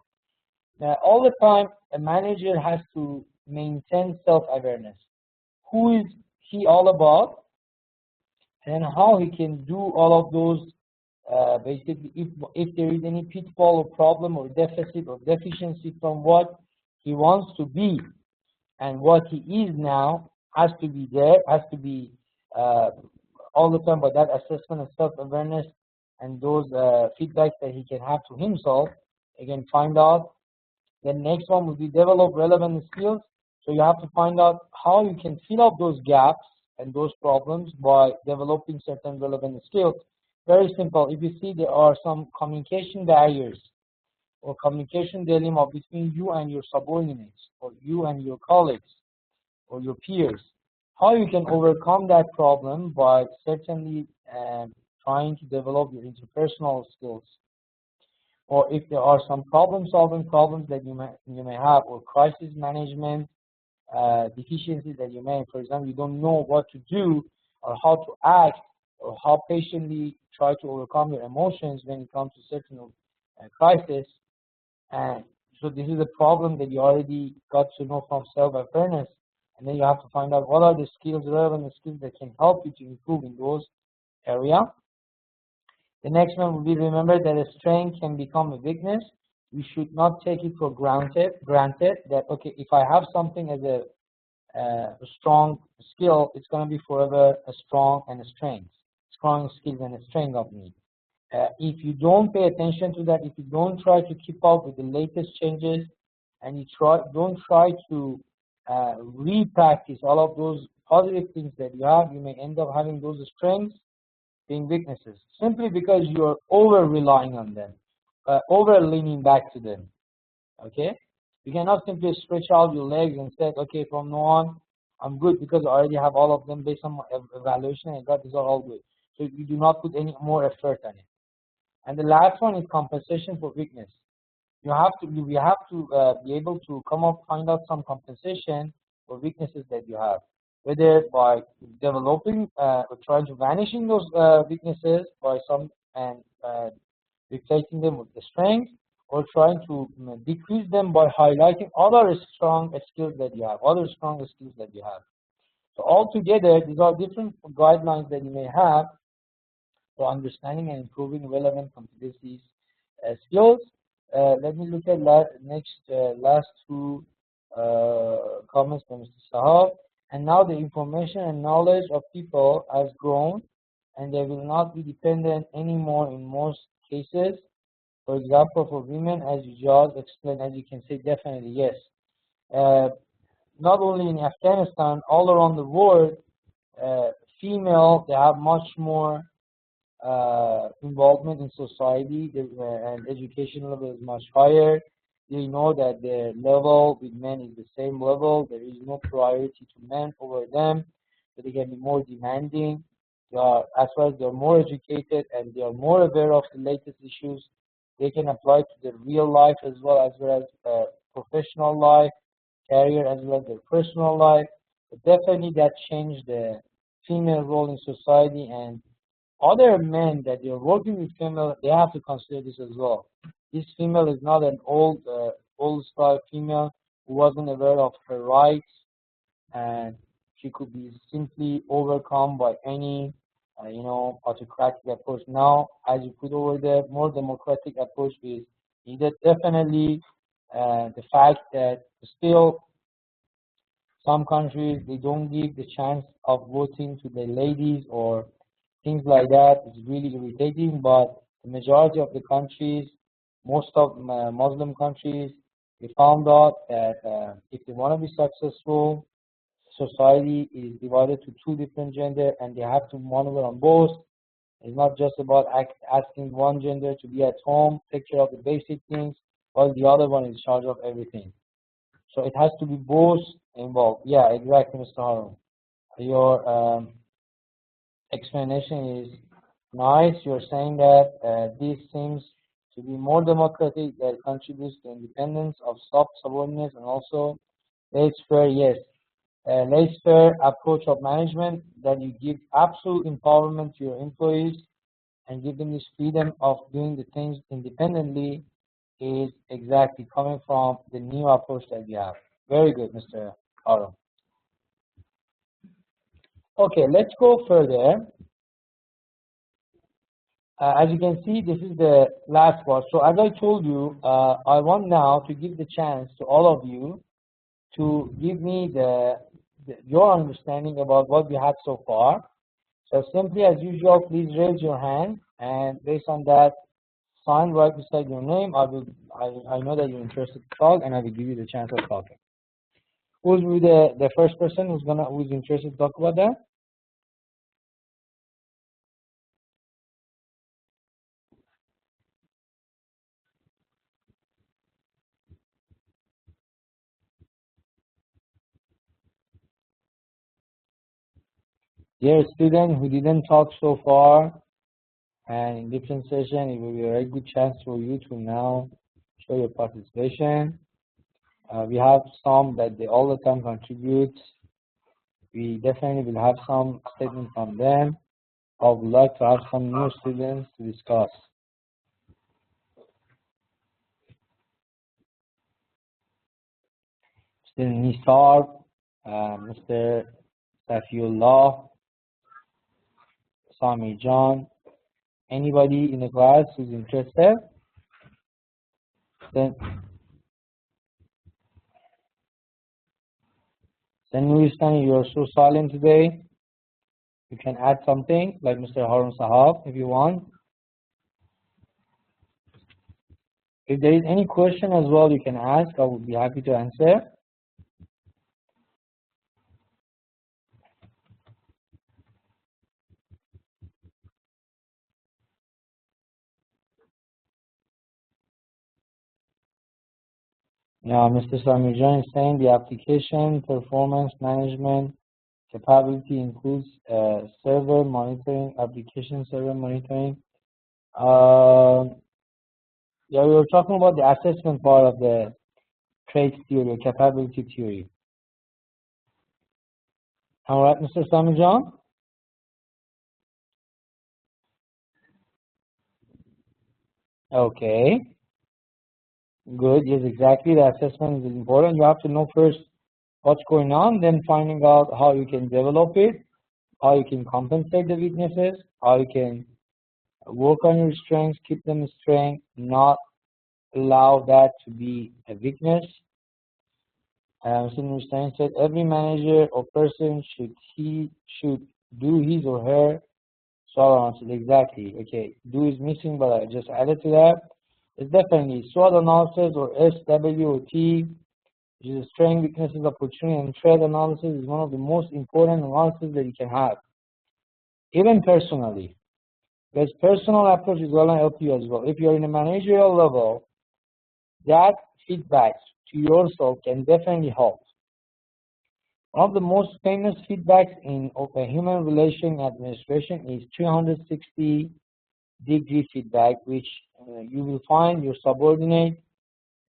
Now, all the time, a manager has to maintain self-awareness. Who is he all about, and how he can do all of those, basically, if there is any pitfall or problem or deficit or deficiency from what he wants to be and what he is now, has to be there, has to be all the time by that assessment of self-awareness and those feedbacks that he can have to himself. Again, find out. The next one would be develop relevant skills. So you have to find out how you can fill up those gaps and those problems by developing certain relevant skills. Very simple. If you see there are some communication barriers or communication dilemma between you and your subordinates, or you and your colleagues, or your peers, how you can overcome that problem by certainly trying to develop your interpersonal skills. Or if there are some problem-solving problems that you may have, or crisis management deficiencies that you may, for example, you don't know what to do or how to act or how patiently try to overcome your emotions when it comes to certain crisis. And so this is a problem that you already got to know from self-awareness, and then you have to find out what are the skills, relevant skills that can help you to improve in those areas. The next one will be, remember that a strength can become a weakness. You should not take it for granted that, okay, if I have something as a strong skill, it's going to be forever a strong skills and a strength of me. If you don't pay attention to that, if you don't try to keep up with the latest changes, and you don't try to re-practice all of those positive things that you have, you may end up having those strengths being weaknesses, simply because you're over relying on them, over leaning back to them. Okay, you cannot simply stretch out your legs and say, okay, from now on I'm good because I already have all of them based on my evaluation. I got these are all good. So you do not put any more effort on it. And the last one is compensation for weakness. We have to be able to find out some compensation for weaknesses that you have, whether by developing or trying to vanishing those weaknesses by some and replacing them with the strength, or trying to decrease them by highlighting other strong skills that you have, So altogether, these are different guidelines that you may have for understanding and improving relevant competencies skills. Let me look at last two comments from Mr. Sahab. And now the information and knowledge of people has grown, and they will not be dependent anymore in most cases. For example, for women, as you just explained, as you can say, definitely yes. Not only in Afghanistan, all around the world, female, they have much more involvement in society, and education level is much higher. They know that their level with men is the same level. There is no priority to men over them, so they can be more demanding. As far as they're more educated and they are more aware of the latest issues, they can apply to their real life as well as professional life, career, as well as their personal life. But definitely that changed the female role in society, and other men that they're working with female, they have to consider this as well. This female is not an old style female who wasn't aware of her rights, and she could be simply overcome by any autocratic approach. Now, as you put over there, more democratic approach is needed. Definitely, the fact that still some countries, they don't give the chance of voting to the ladies or things like that. It's really irritating, but the majority of the countries, most of Muslim countries, they found out that if they want to be successful, society is divided to two different genders, and they have to maneuver on both. It's not just about asking one gender to be at home, take care of the basic things, while the other one is in charge of everything. So it has to be both involved. Yeah, exactly, Mr. Harun. Your explanation is nice. You're saying that this seems to be more democratic, that contributes to independence of subordinates, and also laissez-faire. Yes, laissez-faire approach of management, that you give absolute empowerment to your employees and give them this freedom of doing the things independently, is exactly coming from the new approach that we have. Very good, Mr. Aram. Okay, let's go further. As you can see, this is the last part. So as I told you, I want now to give the chance to all of you to give me your understanding about what we had so far. So simply, as usual, please raise your hand, and based on that, sign right beside your name. I know that you're interested to talk, and I will give you the chance of talking. Who will be the first person who's interested to talk about that? Dear student who didn't talk so far, and in different session, it will be a very good chance for you to now show your participation. We have some that they all the time contribute. We definitely will have some statements from them. I would like to have some new students to discuss. Mr. Nisar, Mr. Safiullah, Sami John. Anybody in the class who's interested? Then Nuristani, you are so silent today. You can add something like Mr. Harun Sahab if you want. If there is any question as well, you can ask. I would be happy to answer. Now, Mr. Samijan is saying the application performance management capability includes server monitoring, application server monitoring. Yeah, we were talking about the assessment part of the trait theory, capability theory. All right, Mr. Samijan? Okay. Good. Yes, exactly. The assessment is important. You have to know first what's going on, then finding out how you can develop it, how you can compensate the weaknesses, how you can work on your strengths, keep them a strength, not allow that to be a weakness. Mr. Stein said every manager or person should do his or her SWOT analysis. Exactly. Okay. Do is missing, but I just added to that. It's definitely SWOT analysis, or SWOT, which is strength, weaknesses, opportunity, and threat analysis, is one of the most important analysis that you can have, even personally. Because personal approach is going to help you as well. If you're in a managerial level, that feedback to yourself can definitely help. One of the most famous feedbacks in human relation administration is 360-degree feedback, which you will find your subordinate,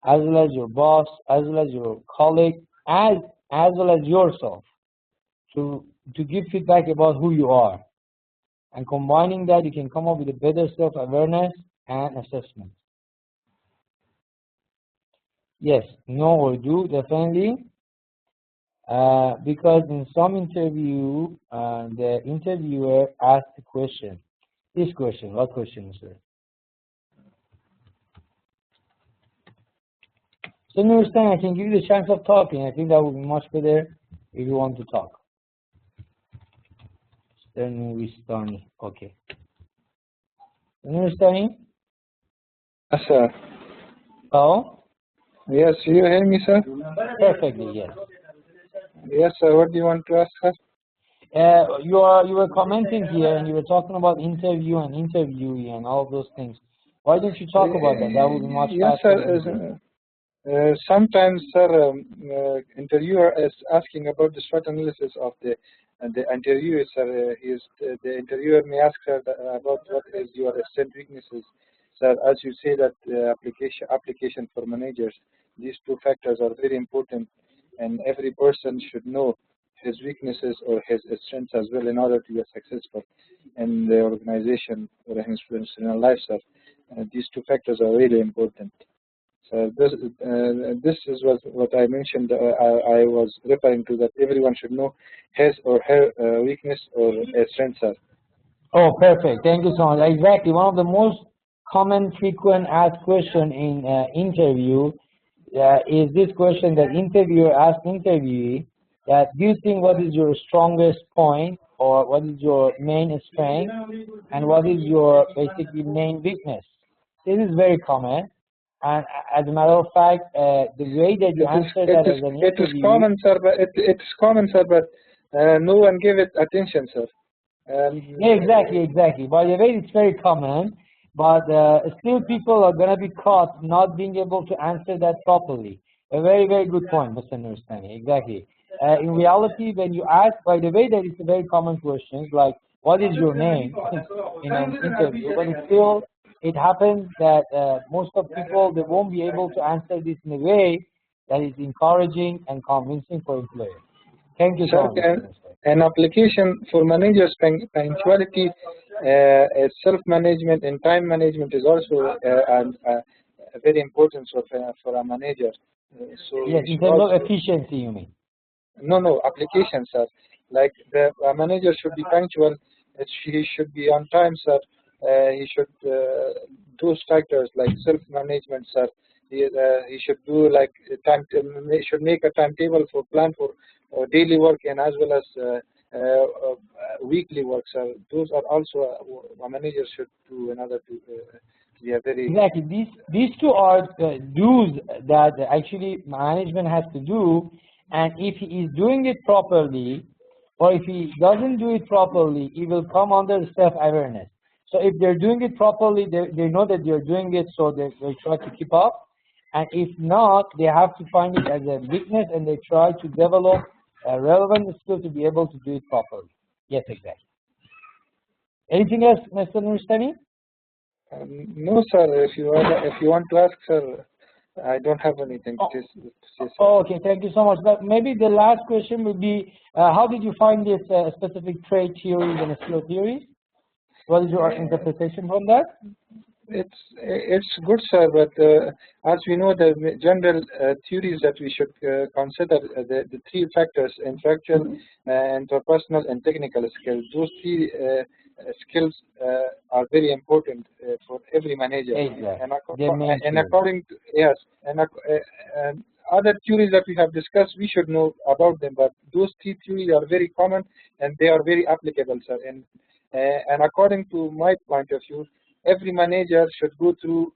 as well as your boss, as well as your colleague, as well as yourself, to give feedback about who you are. And combining that, you can come up with a better self-awareness and assessment. Yes, no or do, definitely. Because in some interview, the interviewer asked the question. This question, what question, sir? So you understand, I can give you the chance of talking. I think that would be much better if you want to talk. Then we start. Okay. You understand? Yes, sir. Oh? Yes, you hear me, sir? Perfectly, yes. Yes, sir. What do you want to ask, sir? You were commenting here, and you were talking about interview and interviewee and all of those things. Why don't you talk about that? That would be much faster. Yes, sir. Sometimes, sir, interviewer is asking about the SWOT analysis of the interviewer, sir. The interviewer may ask, sir, about what is your strength weaknesses. Sir, as you say that application for managers, these two factors are very important, and every person should know his weaknesses or his strengths as well in order to be successful in the organization or in his personal life, sir. These two factors are really important. So this is what I mentioned. I was referring to that everyone should know his or her weakness or strength, sir. Oh, perfect. Thank you so much. Exactly. One of the most common, frequent asked question in interview is this question that interviewer asks interviewee, that do you think what is your strongest point, or what is your main strength, and what is your basically main weakness? This is very common. And as a matter of fact, the way that you answer that as an interview... It is common, sir, but no one gave it attention, sir. Yeah, exactly. By the way, it's very common, but still people are going to be caught not being able to answer that properly. A very, very good point, Mr. Nurstani. Exactly. In reality, when you ask, by the way, that it's a very common question, like, what is your name in an interview, but still, it happens that most of people, they won't be able to answer this in a way that is encouraging and convincing for employers. Thank you so much. An application for managers, punctuality, self-management, and time management is also very important for a manager. So yes, in terms of efficiency, you mean? No, applications, sir. Like the manager should be punctual. He should be on time, sir. He should those factors like self-management, sir. He should do like should make a timetable for plan for daily work and as well as weekly work, sir. Those are also a manager should do in order to be a very exactly. These two are do's that actually management has to do, and if he is doing it properly, or if he doesn't do it properly, he will come under self-awareness. So if they're doing it properly, they know that they're doing it, so they try to keep up. and if not, they have to find it as a weakness and they try to develop a relevant skill to be able to do it properly. Yes, exactly. Anything else, Mr. Nuristani? No, sir. If you want to ask, sir, I don't have anything to say. Sir. Okay, thank you so much. But maybe the last question would be, how did you find this specific trait theories and skill theories? What is your interpretation from that? It's good, sir, but as we know, the general theories that we should consider the three factors: intellectual, interpersonal, and technical skills. Those three skills are very important for every manager. Exactly. And according to and other theories that we have discussed, we should know about them. But those three theories are very common and they are very applicable, sir. And according to my point of view, every manager should go through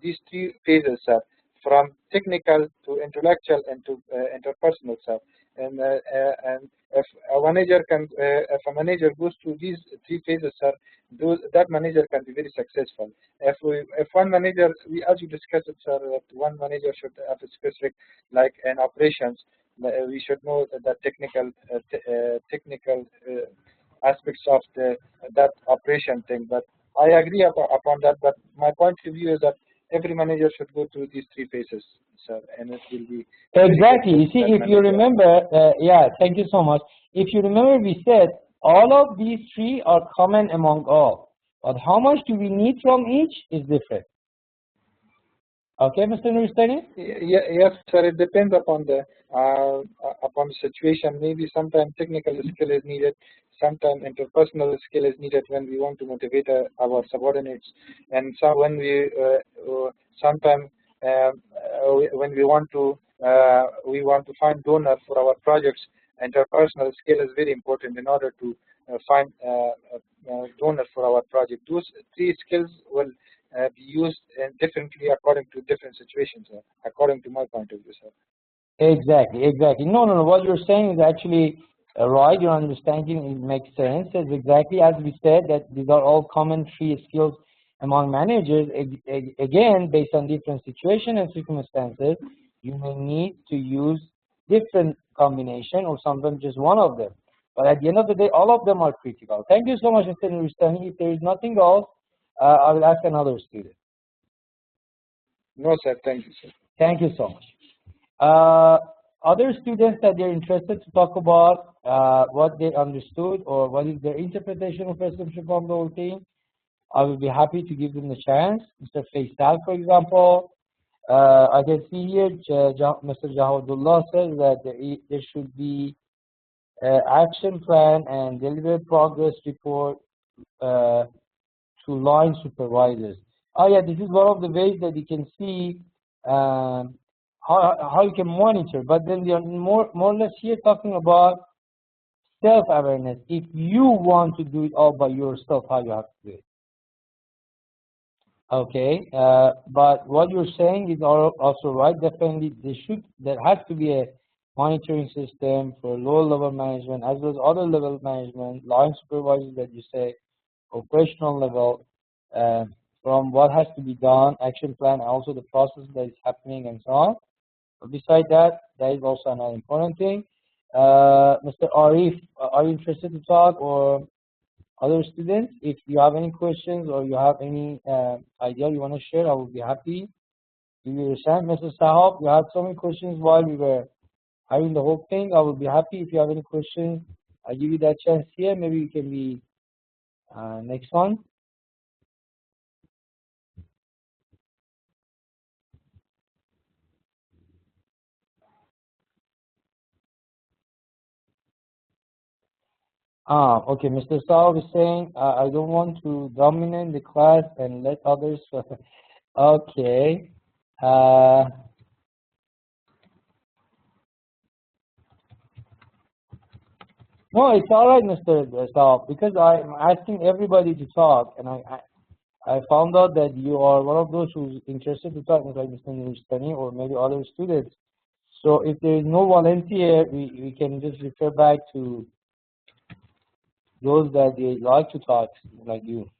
these three phases, sir, from technical to intellectual and to interpersonal, sir. And if a manager goes through these three phases, sir, that manager can be very successful. If one manager, as you discussed it, sir, that one manager should have a specific, like in operations, we should know that technical aspects of that operation thing. But I agree upon that. But my point of view is that every manager should go through these three phases, sir, and it will be exactly. You see, if you remember, yeah, thank you so much. If you remember, we said all of these three are common among all, but how much do we need from each is different. Okay, Mr. Nuristani? Yes, sir. It depends upon the situation. Maybe sometimes technical skill is needed. Sometimes interpersonal skill is needed when we want to motivate our subordinates, and so when we sometimes when we want to find donor for our projects, interpersonal skill is very important in order to find donor for our project. Those three skills will be used differently according to different situations, according to my point of view, sir. Exactly. No. What you're saying is actually right. Your understanding makes sense. It's exactly as we said that these are all common three skills among managers. Again, based on different situations and circumstances, you may need to use different combination or sometimes just one of them. But at the end of the day, all of them are critical. Thank you so much, Mr. Nuristani. If there is nothing else, I will ask another student. No, sir. Thank you, sir. Thank you so much. Other students that they're interested to talk about what they understood or what is their interpretation of perception from the whole thing, I will be happy to give them the chance. Mr. Faisal, for example, I can see here Mr. Jahadullah says that there should be action plan and delivered progress report to line supervisors. Oh yeah, this is one of the ways that you can see how you can monitor. But then they are more or less here talking about self-awareness. If you want to do it all by yourself, how you have to do it. Okay, but what you're saying is also right. Definitely, there has to be a monitoring system for low-level management as well as other level management, line supervisors that you say, operational level, from what has to be done, action plan, also the process that is happening and so on. But besides that, that is also another important thing. Mr. Arif, are you interested to talk, or other students? If you have any questions or you have any idea you want to share, I will be happy to give you a chance. Mr. Sahab, you had so many questions while we were having the whole thing. I will be happy if you have any questions. I'll give you that chance here. Maybe you can be next one. Okay, Mr. Saab is saying, I don't want to dominate the class and let others. Okay. No, it's all right, Mr. Saab, because I'm asking everybody to talk, and I found out that you are one of those who's interested to talk, like Mr. Nuristani or maybe other students. So if there is no volunteer, we can just refer back to those that they like to talk, like you.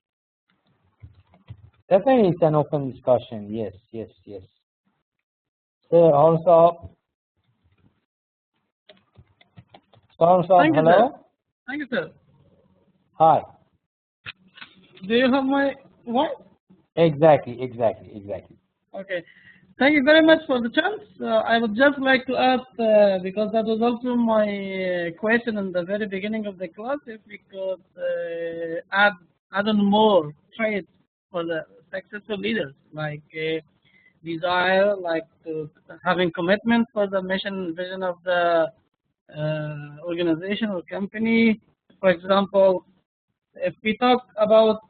Definitely, it's an open discussion. Yes. Sir, arms up. Arms up. Thank you, Hello. sir. Thank you, sir. Hi. Do you have my voice? Exactly. Okay. Thank you very much for the chance. I would just like to ask, because that was also my question in the very beginning of the class, if we could add on more traits for the successful leaders, like desire, like to having commitment for the mission and vision of the organization or company. For example, if we talk about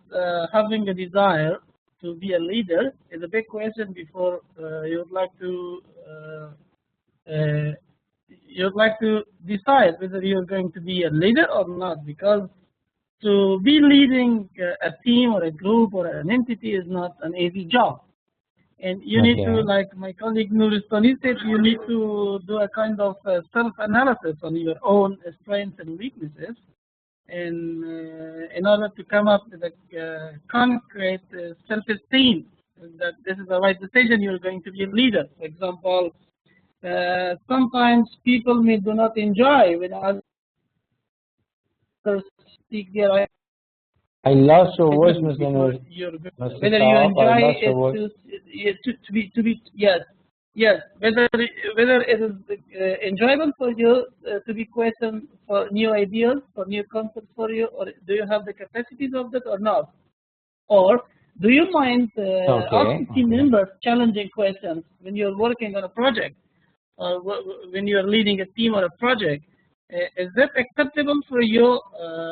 having a desire to be a leader, is a big question before you would like to decide whether you're going to be a leader or not, because to be leading a team or a group or an entity is not an easy job. And you need to, like my colleague Nuristani said, you need to do a kind of self-analysis on your own strengths and weaknesses, and in order to come up with a concrete self-esteem that this is the right decision, you're going to be a leader. For example, sometimes people may do not enjoy when others speak their ideas. I lost your voice, Mr. Whether you enjoy it to be yes, whether it is enjoyable for you to be questioned for new ideas, for new concepts for you, or do you have the capacities of that or not? Or do you mind asking team members challenging questions when you're working on a project, or when you're leading a team or a project? Is that acceptable for you?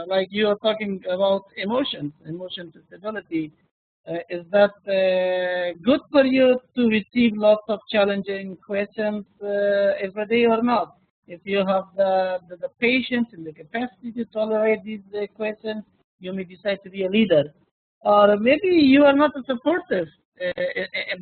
Like you are talking about emotion to stability. Is that good for you to receive lots of challenging questions every day or not? If you have the patience and the capacity to tolerate these questions, you may decide to be a leader. Or maybe you are not supportive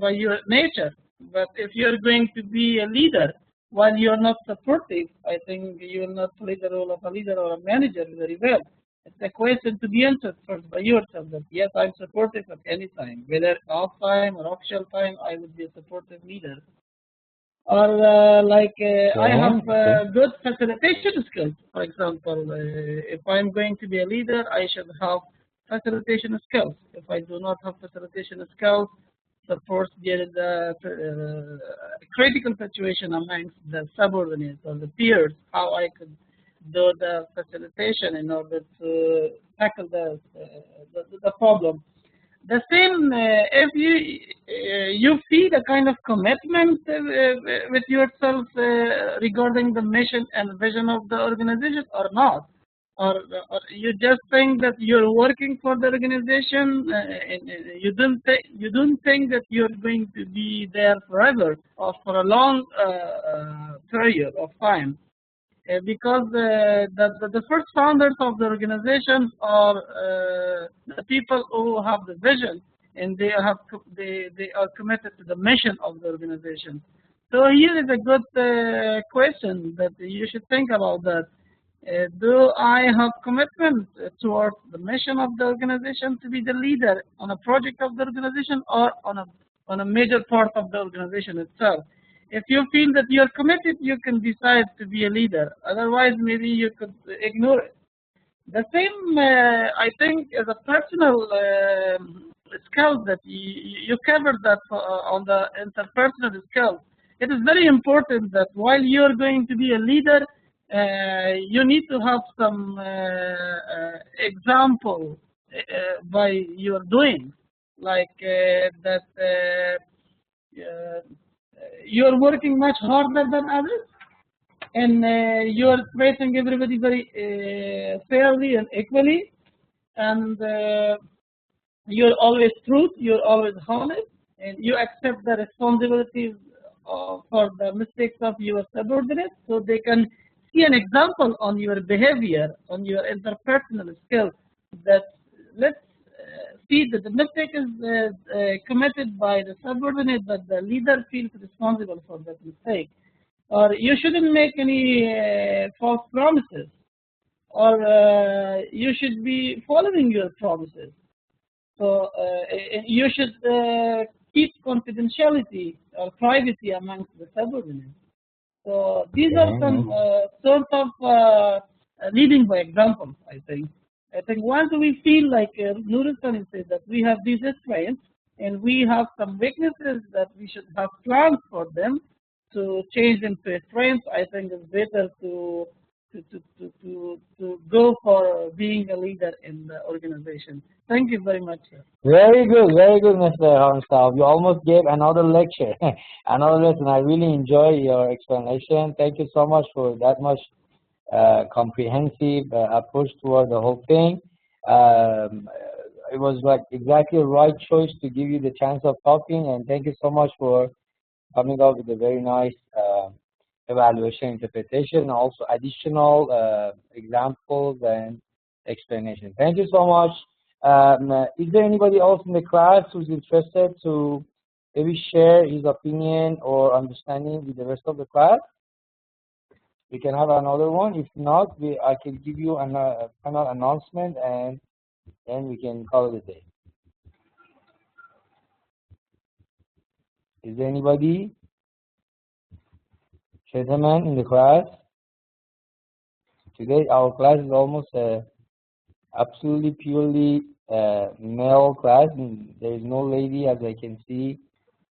by your nature, but if you are going to be a leader while you are not supportive, I think you will not play the role of a leader or a manager very well. It's a question to be answered first by yourself that yes, I'm supportive at any time, whether off time or official time, I would be a supportive leader. Or I have good facilitation skills. For example, if I'm going to be a leader, I should have facilitation skills. If I do not have facilitation skills, suppose there is a critical situation amongst the subordinates or the peers, how I could do the facilitation in order to tackle the problem. The same, if you feel a kind of commitment with yourself regarding the mission and vision of the organization or not, or you just think that you're working for the organization and you don't think that you're going to be there forever or for a long period of time. Because the first founders of the organization are the people who have the vision, and they are committed to the mission of the organization. So here is a good question that you should think about that. Do I have commitment towards the mission of the organization to be the leader on a project of the organization or on a major part of the organization itself? If you feel that you are committed, you can decide to be a leader. Otherwise, maybe you could ignore it. The same, I think, as a personal skills that you covered that on the interpersonal skills. It is very important that while you are going to be a leader, you need to have some example by your doing, like that you're working much harder than others, and you're treating everybody very fairly and equally, and you're always true, you're always honest, and you accept the responsibilities for the mistakes of your subordinates, so they can see an example on your behavior, on your interpersonal skills, that let's see that the mistake is committed by the subordinate, but the leader feels responsible for that mistake. Or you shouldn't make any false promises, or you should be following your promises. So you should keep confidentiality or privacy amongst the subordinates. So these are some sort of leading by example, I think. I think once we feel like Nuristan said that we have these strengths and we have some weaknesses that we should have plans for them to change them to a strength, I think it's better to go for being a leader in the organization. Thank you very much, sir. Very good, Mr. Harmstav. You almost gave another lecture, another lesson. I really enjoy your explanation. Thank you so much for that much comprehensive approach toward the whole thing. It was like exactly the right choice to give you the chance of talking, and thank you so much for coming up with a very nice evaluation interpretation, also additional examples and explanation. Thank you so much. Is there anybody else in the class who's interested to maybe share his opinion or understanding with the rest of the class? We can have another one. If not, I can give you a final announcement and then we can call it a day. Is there anybody? Gentlemen in the class? Today our class is almost absolutely purely male class, and there is no lady as I can see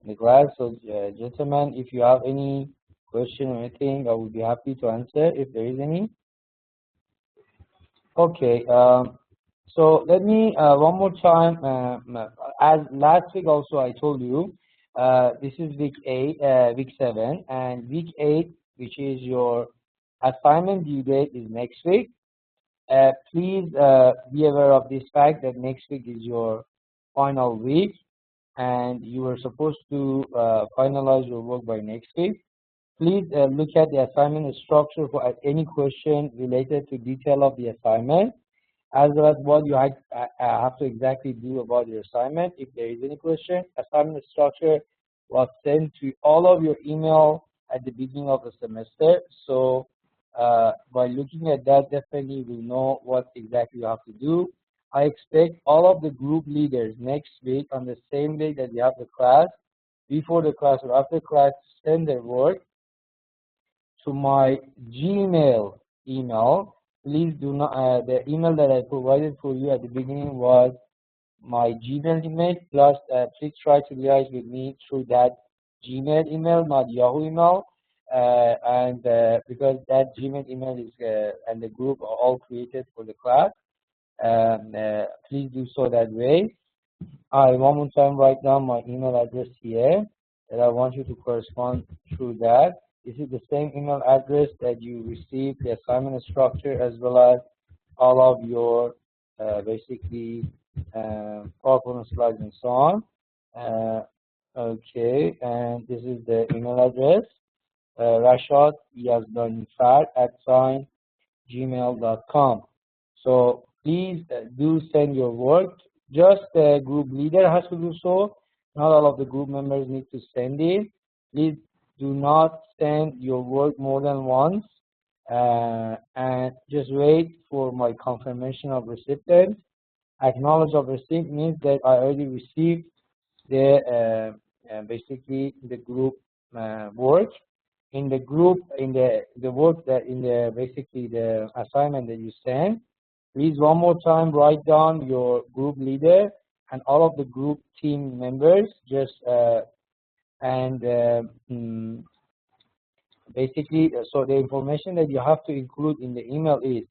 in the class. So gentlemen, if you have any question or anything, I would be happy to answer if there is any. Okay, so let me one more time, as last week also I told you, this is week 7, and week 8, which is your assignment due date, is next week. Please be aware of this fact that next week is your final week and you are supposed to finalize your work by next week. Please look at the assignment structure for any question related to detail of the assignment, as well as what you have to exactly do about your assignment. If there is any question, assignment structure was sent to all of your email at the beginning of the semester. So by looking at that, definitely you will know what exactly you have to do. I expect all of the group leaders next week on the same day that you have the class, before the class or after class, send their work to my Gmail email. Please do not, the email that I provided for you at the beginning was my Gmail email, plus please try to liaise with me through that Gmail email, not Yahoo email. Because that Gmail email is and the group are all created for the class, please do so that way. I one more time write down my email address here, and I want you to correspond through that. This is the same email address that you received the assignment structure, as well as all of your basically PowerPoint slides and so on. Okay, and this is the email address. Rashad @gmail.com. So please do send your work. Just the group leader has to do so. Not all of the group members need to send it. Please do not send your work more than once, and just wait for my confirmation of recipient. Acknowledge of receipt means that I already received the basically the group work. In the group, in the work that in the basically the assignment that you send, please one more time write down your group leader and all of the group team members. Just basically, so the information that you have to include in the email is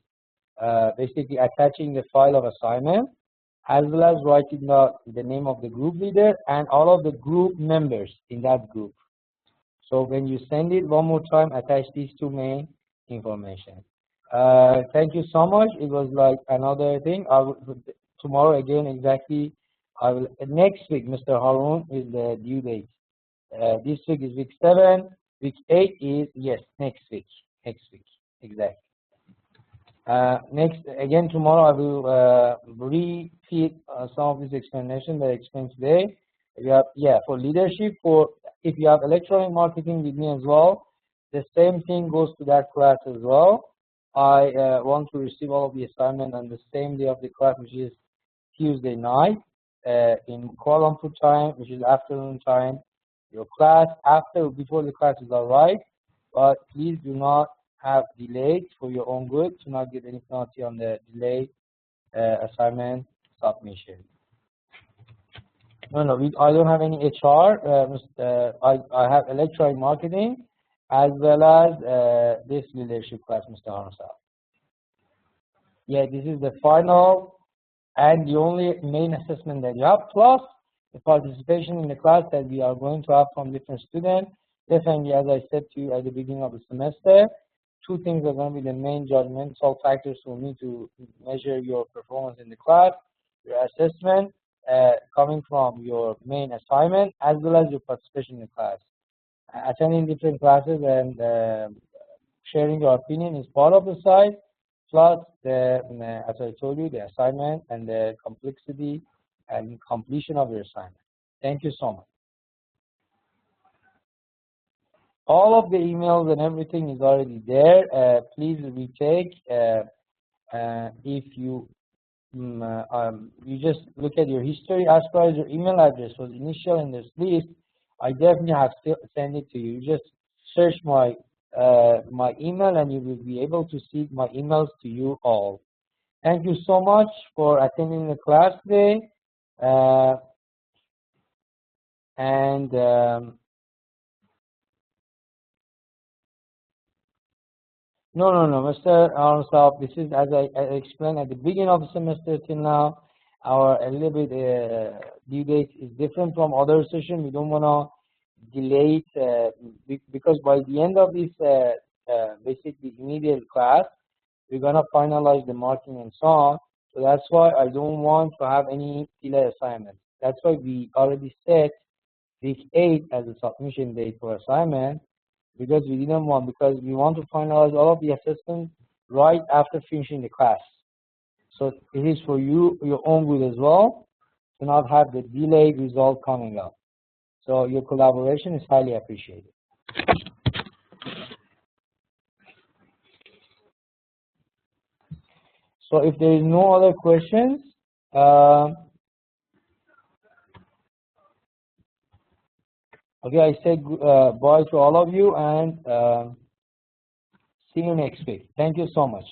basically attaching the file of assignment, as well as writing down the name of the group leader and all of the group members in that group. So when you send it one more time, attach these two main information. Thank you so much. It was like another thing. Tomorrow again exactly. Next week, Mr. Harun, is the due date. This week is week 7. Week 8 is next week. Exactly. Next again tomorrow I will repeat some of this explanation that I explained today. For leadership, if you have electronic marketing with me as well, the same thing goes to that class as well. I want to receive all of the assignment on the same day of the class, which is Tuesday night. in Kuala Lumpur time, which is afternoon time. Your class before the class is alright, but please do not have delayed for your own good to not get any penalty on the delayed assignment submission. No, I don't have any HR. I have electronic marketing as well as this leadership class, Mr. Hansal. Yeah, this is the final and the only main assessment that you have, plus the participation in the class that we are going to have from different students. Definitely, as I said to you at the beginning of the semester, two things are going to be the main judgmental factors for me to measure your performance in the class: your assessment coming from your main assignment, as well as your participation in the class. Attending different classes and sharing your opinion is part of the side, plus the, as I told you, the assignment and the complexity and completion of your assignment. Thank you so much. All of the emails and everything is already there. Please retake. If you you just look at your history, as far as your email address was initial in this list, I definitely have sent it to you. You just search my my email and you will be able to see my emails to you all. Thank you so much for attending the class today. No, Mr. Arnsaf, this is, as I explained at the beginning of the semester till now, our a little bit due date is different from other session. We don't want to delay it because by the end of this basically immediate class, we're going to finalize the marking and so on. So that's why I don't want to have any delay assignments. That's why we already set week 8 as a submission date for assignment, because we didn't want, because we want to finalize all of the assessments right after finishing the class. So it is for you, your own good as well, to not have the delayed result coming up. So your collaboration is highly appreciated. So if there is no other questions, okay, I say bye to all of you and see you next week. Thank you so much.